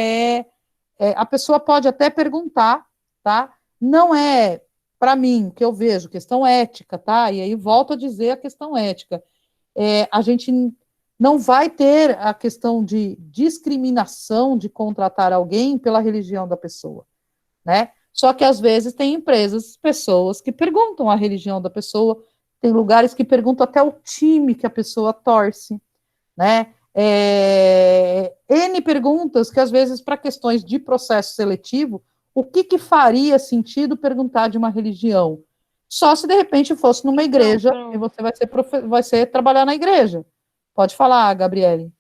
a pessoa pode até perguntar, tá? Não é, para mim, que eu vejo, questão ética, tá? E aí volto a dizer a questão ética. A gente não vai ter a questão de discriminação de contratar alguém pela religião da pessoa, né? Só que às vezes tem empresas, pessoas que perguntam a religião da pessoa, tem lugares que perguntam até o time que a pessoa torce, né? N perguntas que às vezes para questões de processo seletivo, o que faria sentido perguntar de uma religião? Só se de repente fosse numa igreja e você vai ser trabalhar na igreja. Pode falar, Gabriele.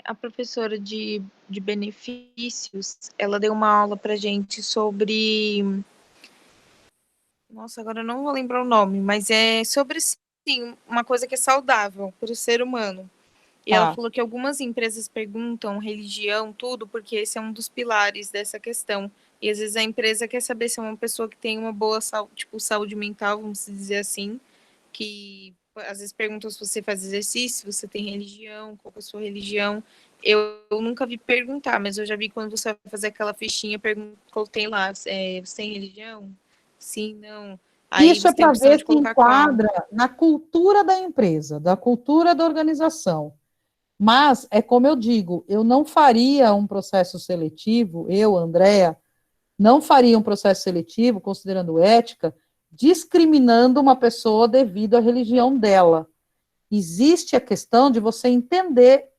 A professora de benefícios, ela deu uma aula pra gente sobre... Nossa, agora eu não vou lembrar o nome, mas é sobre, sim, uma coisa que é saudável para o ser humano. E ela falou que algumas empresas perguntam religião, tudo, porque esse é um dos pilares dessa questão. E às vezes a empresa quer saber se é uma pessoa que tem uma boa saúde mental, vamos dizer assim, que às vezes perguntam se você faz exercício, se você tem religião, qual é a sua religião. Eu nunca vi perguntar, mas eu já vi quando você vai fazer aquela fichinha, tem lá, você tem religião? Sim, não. Aí isso é para ver se enquadra na cultura da empresa, da cultura da organização. Mas, é como eu digo, eu não faria um processo seletivo, eu, Andréa, não faria um processo seletivo, considerando ética, discriminando uma pessoa devido à religião dela. Existe a questão de você entender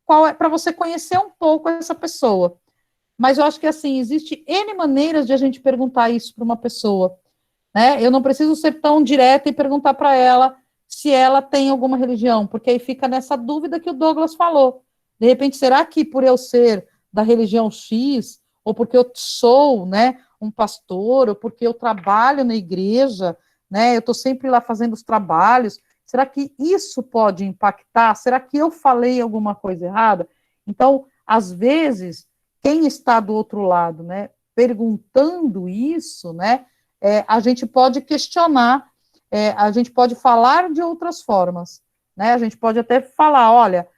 para você conhecer um pouco essa pessoa. Mas eu acho que, assim, existe N maneiras de a gente perguntar isso para uma pessoa, né? Eu não preciso ser tão direta e perguntar para ela se ela tem alguma religião, porque aí fica nessa dúvida que o Douglas falou. De repente, será que por eu ser da religião X, ou porque eu sou, né, um pastor, ou porque eu trabalho na igreja, né, eu estou sempre lá fazendo os trabalhos, será que isso pode impactar? Será que eu falei alguma coisa errada? Então, às vezes, quem está do outro lado, né, perguntando isso, né, a gente pode questionar, a gente pode falar de outras formas, né, a gente pode até falar, olha,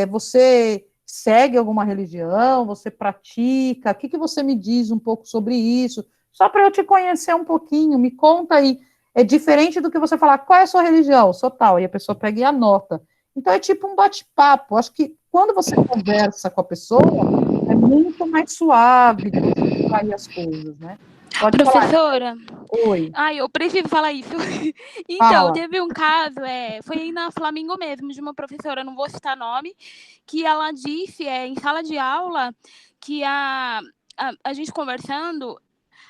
você segue alguma religião, você pratica, o que você me diz um pouco sobre isso, só para eu te conhecer um pouquinho, me conta aí, é diferente do que você falar, qual é a sua religião? Sou tal, e a pessoa pega e anota. Então, é tipo um bate-papo, acho que quando você conversa com a pessoa, é muito mais suave de você falar as coisas, né? Pode Professora, falar. Oi. Ai, eu preciso falar isso. Então, teve um caso, foi aí na Flamingo mesmo, de uma professora, não vou citar nome, que ela disse em sala de aula que a gente conversando,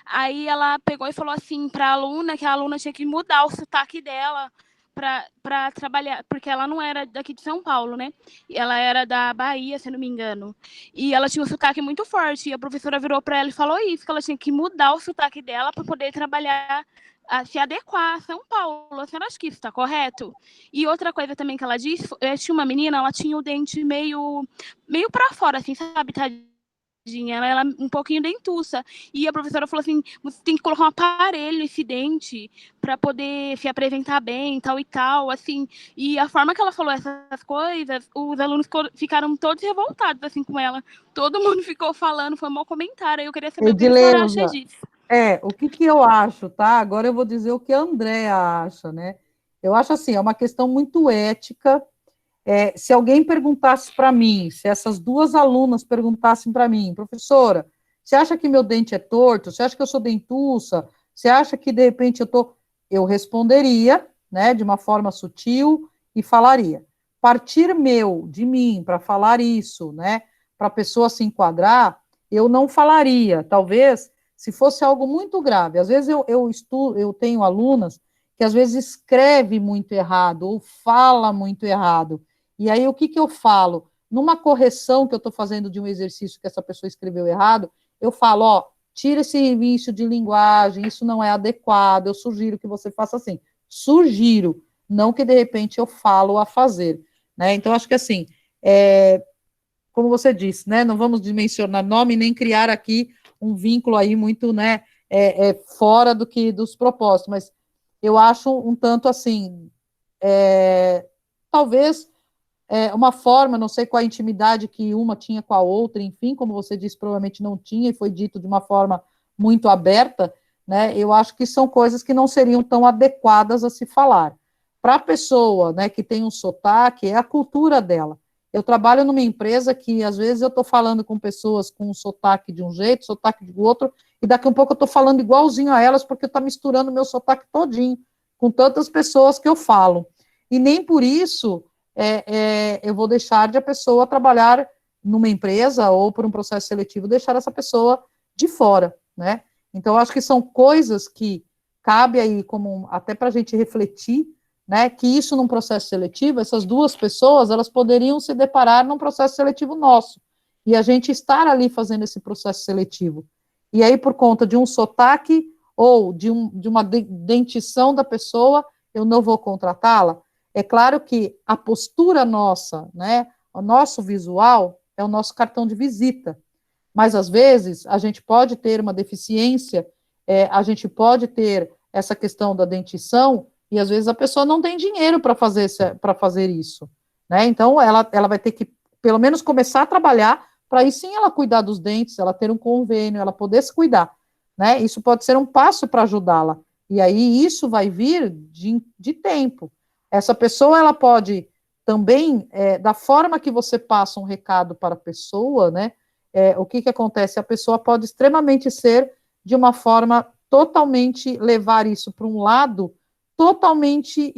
aí ela pegou e falou assim para a aluna que a aluna tinha que mudar o sotaque dela para trabalhar, porque ela não era daqui de São Paulo, né? Ela era da Bahia, se não me engano. E ela tinha um sotaque muito forte. E a professora virou para ela e falou isso, que ela tinha que mudar o sotaque dela para poder trabalhar, se adequar a São Paulo. A senhora acha que isso está correto? E outra coisa também que ela disse, tinha uma menina, ela tinha o dente meio para fora, assim, sabe? Ela era um pouquinho dentuça. E a professora falou assim, você tem que colocar um aparelho nesse dente para poder se apresentar bem, tal e tal, assim. E a forma que ela falou essas coisas, os alunos ficaram todos revoltados, assim, com ela. Todo mundo ficou falando, foi um mau comentário. Eu queria saber o que a senhora acha disso. O que eu acho, tá? Agora eu vou dizer o que a Andréa acha, né? Eu acho assim, é uma questão muito ética. Se alguém perguntasse para mim, se essas duas alunas perguntassem para mim, professora, você acha que meu dente é torto? Você acha que eu sou dentuça? Você acha que, de repente, eu responderia, né, de uma forma sutil e falaria. Partir de mim, para falar isso, né, para a pessoa se enquadrar, eu não falaria. Talvez, se fosse algo muito grave. Às vezes eu tenho alunas que às vezes escreve muito errado, ou fala muito errado. E aí, o que eu falo? Numa correção que eu estou fazendo de um exercício que essa pessoa escreveu errado, eu falo, ó, tira esse vício de linguagem, isso não é adequado, eu sugiro que você faça assim. Sugiro, não que de repente eu falo a fazer, né? Então, acho que assim, como você disse, né, não vamos dimensionar nome, nem criar aqui um vínculo aí muito, né, fora dos propósitos, mas eu acho um tanto assim, talvez uma forma, não sei qual a intimidade que uma tinha com a outra, enfim, como você disse, provavelmente não tinha, e foi dito de uma forma muito aberta, né, eu acho que são coisas que não seriam tão adequadas a se falar. Para a pessoa, né, que tem um sotaque, é a cultura dela. Eu trabalho numa empresa que, às vezes, eu estou falando com pessoas com um sotaque de um jeito, sotaque do outro, e daqui a um pouco eu estou falando igualzinho a elas, porque está misturando o meu sotaque todinho, com tantas pessoas que eu falo. E nem por isso eu vou deixar de a pessoa trabalhar numa empresa ou por um processo seletivo, deixar essa pessoa de fora, né? Então, eu acho que são coisas que cabe aí, como até para a gente refletir, né, que isso num processo seletivo, essas duas pessoas, elas poderiam se deparar num processo seletivo nosso, e a gente estar ali fazendo esse processo seletivo. E aí, por conta de um sotaque ou de uma dentição da pessoa, eu não vou contratá-la. É claro que a postura nossa, né, o nosso visual é o nosso cartão de visita, mas às vezes a gente pode ter uma deficiência, a gente pode ter essa questão da dentição, e às vezes a pessoa não tem dinheiro para fazer isso, né? Então ela vai ter que, pelo menos, começar a trabalhar para aí sim ela cuidar dos dentes, ela ter um convênio, ela poder se cuidar, né? Isso pode ser um passo para ajudá-la. E aí isso vai vir de tempo. Essa pessoa, ela pode também, da forma que você passa um recado para a pessoa, né? O que acontece? A pessoa pode extremamente ser de uma forma totalmente levar isso para um lado totalmente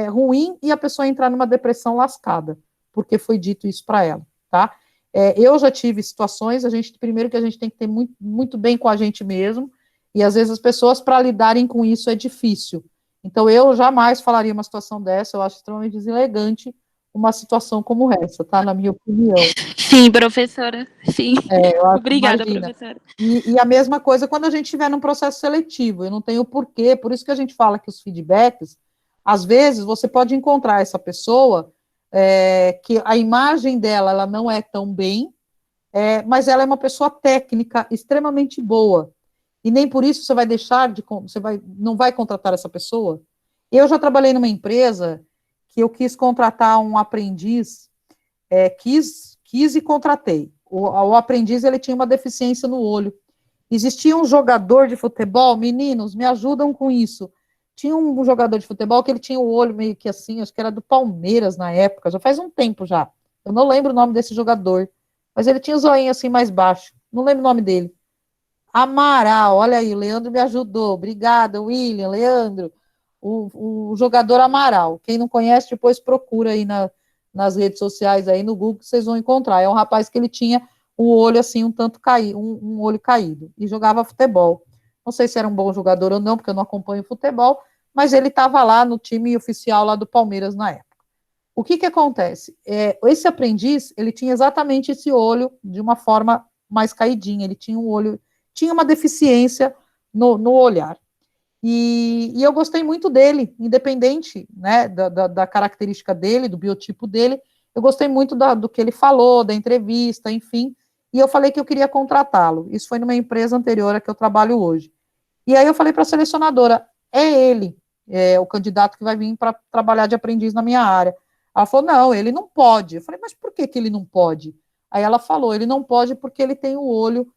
ruim e a pessoa entrar numa depressão lascada, porque foi dito isso para ela, tá? Eu já tive situações, primeiro que a gente tem que ter muito, muito bem com a gente mesmo, e às vezes as pessoas, para lidarem com isso, é difícil. Então, eu jamais falaria uma situação dessa, eu acho extremamente deselegante uma situação como essa, tá? Na minha opinião. Sim, professora, sim. Obrigada, imagina. professora. E a mesma coisa quando a gente estiver num processo seletivo, eu não tenho porquê, por isso que a gente fala que os feedbacks, às vezes você pode encontrar essa pessoa que a imagem dela ela não é tão bem, mas ela é uma pessoa técnica extremamente boa, e nem por isso não vai contratar essa pessoa. Eu já trabalhei numa empresa que eu quis contratar um aprendiz, quis e contratei. O aprendiz, ele tinha uma deficiência no olho. Existia um jogador de futebol, meninos, me ajudam com isso. Tinha um jogador de futebol que ele tinha o olho meio que assim, acho que era do Palmeiras na época, já faz um tempo já. Eu não lembro o nome desse jogador, mas ele tinha o zoinho assim mais baixo, não lembro o nome dele. Amaral, olha aí, o Leandro me ajudou. Obrigada, William, Leandro. O jogador Amaral. Quem não conhece, depois procura aí nas redes sociais, aí no Google, que vocês vão encontrar. É um rapaz que ele tinha o olho assim, um tanto caído, um olho caído, e jogava futebol. Não sei se era um bom jogador ou não, porque eu não acompanho futebol, mas ele estava lá no time oficial lá do Palmeiras na época. O que acontece? Esse aprendiz, ele tinha exatamente esse olho de uma forma mais caidinha, ele tinha um olho, tinha uma deficiência no olhar. E eu gostei muito dele, independente, né, da característica dele, do biotipo dele, eu gostei muito do que ele falou, da entrevista, enfim, e eu falei que eu queria contratá-lo. Isso foi numa empresa anterior a que eu trabalho hoje. E aí eu falei para a selecionadora, ele, o candidato que vai vir para trabalhar de aprendiz na minha área. Ela falou, não, ele não pode. Eu falei, mas por que ele não pode? Aí ela falou, ele não pode porque ele tem o olho,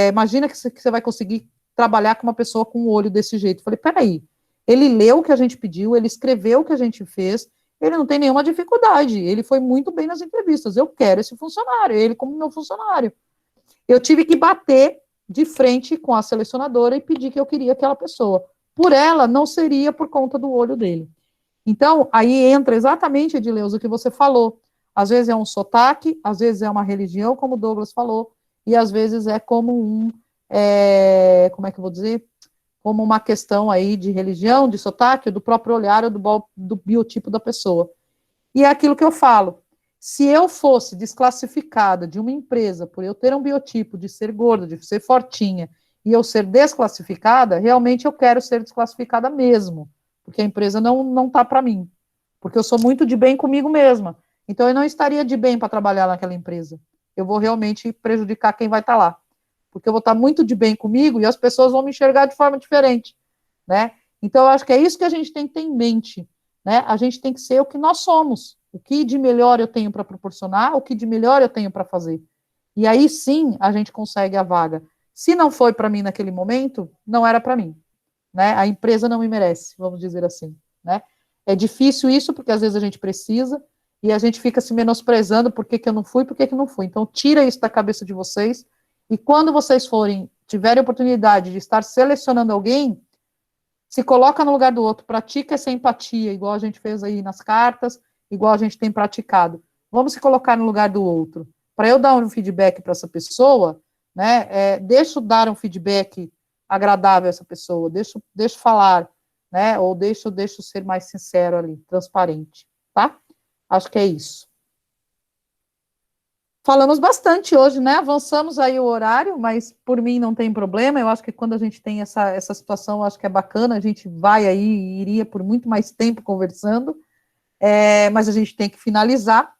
imagina que você vai conseguir trabalhar com uma pessoa com um olho desse jeito. Eu falei, peraí, ele leu o que a gente pediu, ele escreveu o que a gente fez, ele não tem nenhuma dificuldade, ele foi muito bem nas entrevistas, eu quero esse funcionário, ele como meu funcionário. Eu tive que bater de frente com a selecionadora e pedir que eu queria aquela pessoa. Por ela, não seria por conta do olho dele. Então, aí entra exatamente, Edileuza, o que você falou. Às vezes é um sotaque, às vezes é uma religião, como o Douglas falou, e às vezes é como como é que eu vou dizer? como uma questão aí de religião, de sotaque, do próprio olhar ou do biotipo da pessoa. E é aquilo que eu falo, se eu fosse desclassificada de uma empresa por eu ter um biotipo de ser gorda, de ser fortinha, e eu ser desclassificada, realmente eu quero ser desclassificada mesmo, porque a empresa não tá para mim, porque eu sou muito de bem comigo mesma, então eu não estaria de bem para trabalhar naquela empresa, eu vou realmente prejudicar quem vai estar lá, porque eu vou estar muito de bem comigo e as pessoas vão me enxergar de forma diferente, né? Então eu acho que é isso que a gente tem que ter em mente, né? A gente tem que ser o que nós somos, o que de melhor eu tenho para proporcionar, o que de melhor eu tenho para fazer. E aí sim a gente consegue a vaga. Se não foi para mim naquele momento, não era para mim, né? A empresa não me merece, vamos dizer assim, né? É difícil isso, porque às vezes a gente precisa, e a gente fica se menosprezando, por que eu não fui, por que não fui. Então tira isso da cabeça de vocês, e quando vocês tiverem oportunidade de estar selecionando alguém, se coloca no lugar do outro, pratica essa empatia, igual a gente fez aí nas cartas, igual a gente tem praticado. Vamos se colocar no lugar do outro. Para eu dar um feedback para essa pessoa, né, deixa eu dar um feedback agradável a essa pessoa, deixa falar, né, ou deixa ser mais sincero ali, transparente, tá? Acho que é isso. Falamos bastante hoje, né? Avançamos aí o horário, mas por mim não tem problema. Eu acho que quando a gente tem essa situação, eu acho que é bacana, a gente vai aí e iria por muito mais tempo conversando, mas a gente tem que finalizar.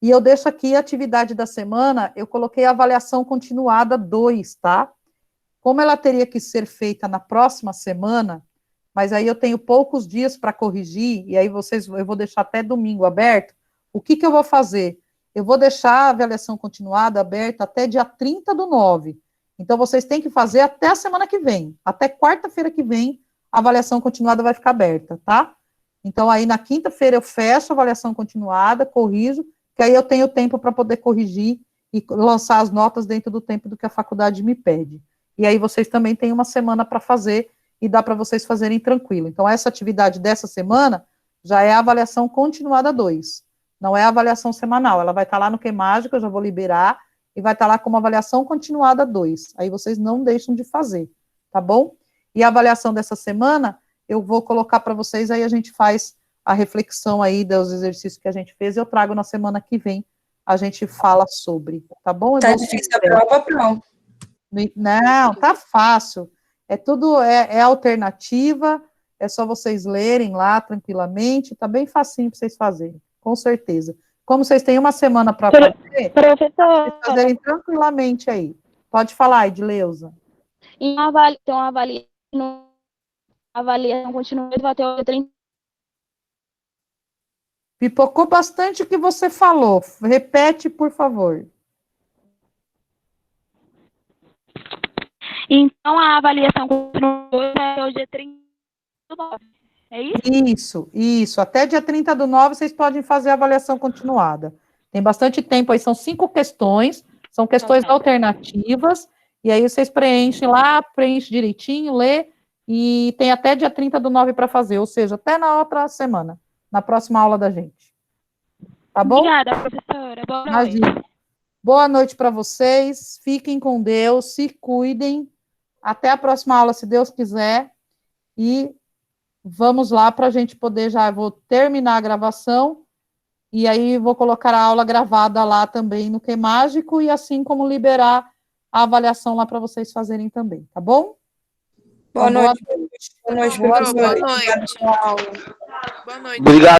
E eu deixo aqui a atividade da semana, eu coloquei a avaliação continuada 2, tá? Como ela teria que ser feita na próxima semana, mas aí eu tenho poucos dias para corrigir, e aí eu vou deixar até domingo aberto, o que eu vou fazer? Eu vou deixar a avaliação continuada aberta até dia 30/9. Então, vocês têm que fazer até a semana que vem. Até quarta-feira que vem, a avaliação continuada vai ficar aberta, tá? Então, aí na quinta-feira eu fecho a avaliação continuada, corrijo, que aí eu tenho tempo para poder corrigir e lançar as notas dentro do tempo do que a faculdade me pede. E aí vocês também têm uma semana para fazer e dá para vocês fazerem tranquilo. Então, essa atividade dessa semana já é a avaliação continuada 2. Não é a avaliação semanal, ela vai estar lá no QMágico, eu já vou liberar, e vai estar lá como avaliação continuada 2. Aí vocês não deixam de fazer, tá bom? E a avaliação dessa semana, eu vou colocar para vocês, aí a gente faz a reflexão aí dos exercícios que a gente fez, eu trago na semana que vem, a gente fala sobre, tá bom? Tá difícil a prova, pronto. Não, tá fácil. É tudo, é alternativa, é só vocês lerem lá tranquilamente, tá bem facinho para vocês fazerem. Com certeza. Como vocês têm uma semana para fazer, vocês fazerem tranquilamente aí. Pode falar, Edileuza. Então, a avaliação continua até o 30. Pipocou bastante o que você falou. Repete, por favor. Então, a avaliação continua até o dia 30/9. É isso? Isso. Até dia 30/9 vocês podem fazer a avaliação continuada. Tem bastante tempo aí, são 5 questões, são questões alternativas, e aí vocês preenchem lá, preenche direitinho, lê, e tem até dia 30/9 para fazer, ou seja, até na outra semana, na próxima aula da gente. Tá bom? Obrigada, professora. Boa noite. Imagina. Boa noite para vocês, fiquem com Deus, se cuidem, até a próxima aula, se Deus quiser, e vamos lá para a gente poder vou terminar a gravação, e aí vou colocar a aula gravada lá também no QMágico, e assim como liberar a avaliação lá para vocês fazerem também, tá bom? Boa noite. Boa noite, professor. Boa noite. Boa noite. Obrigado.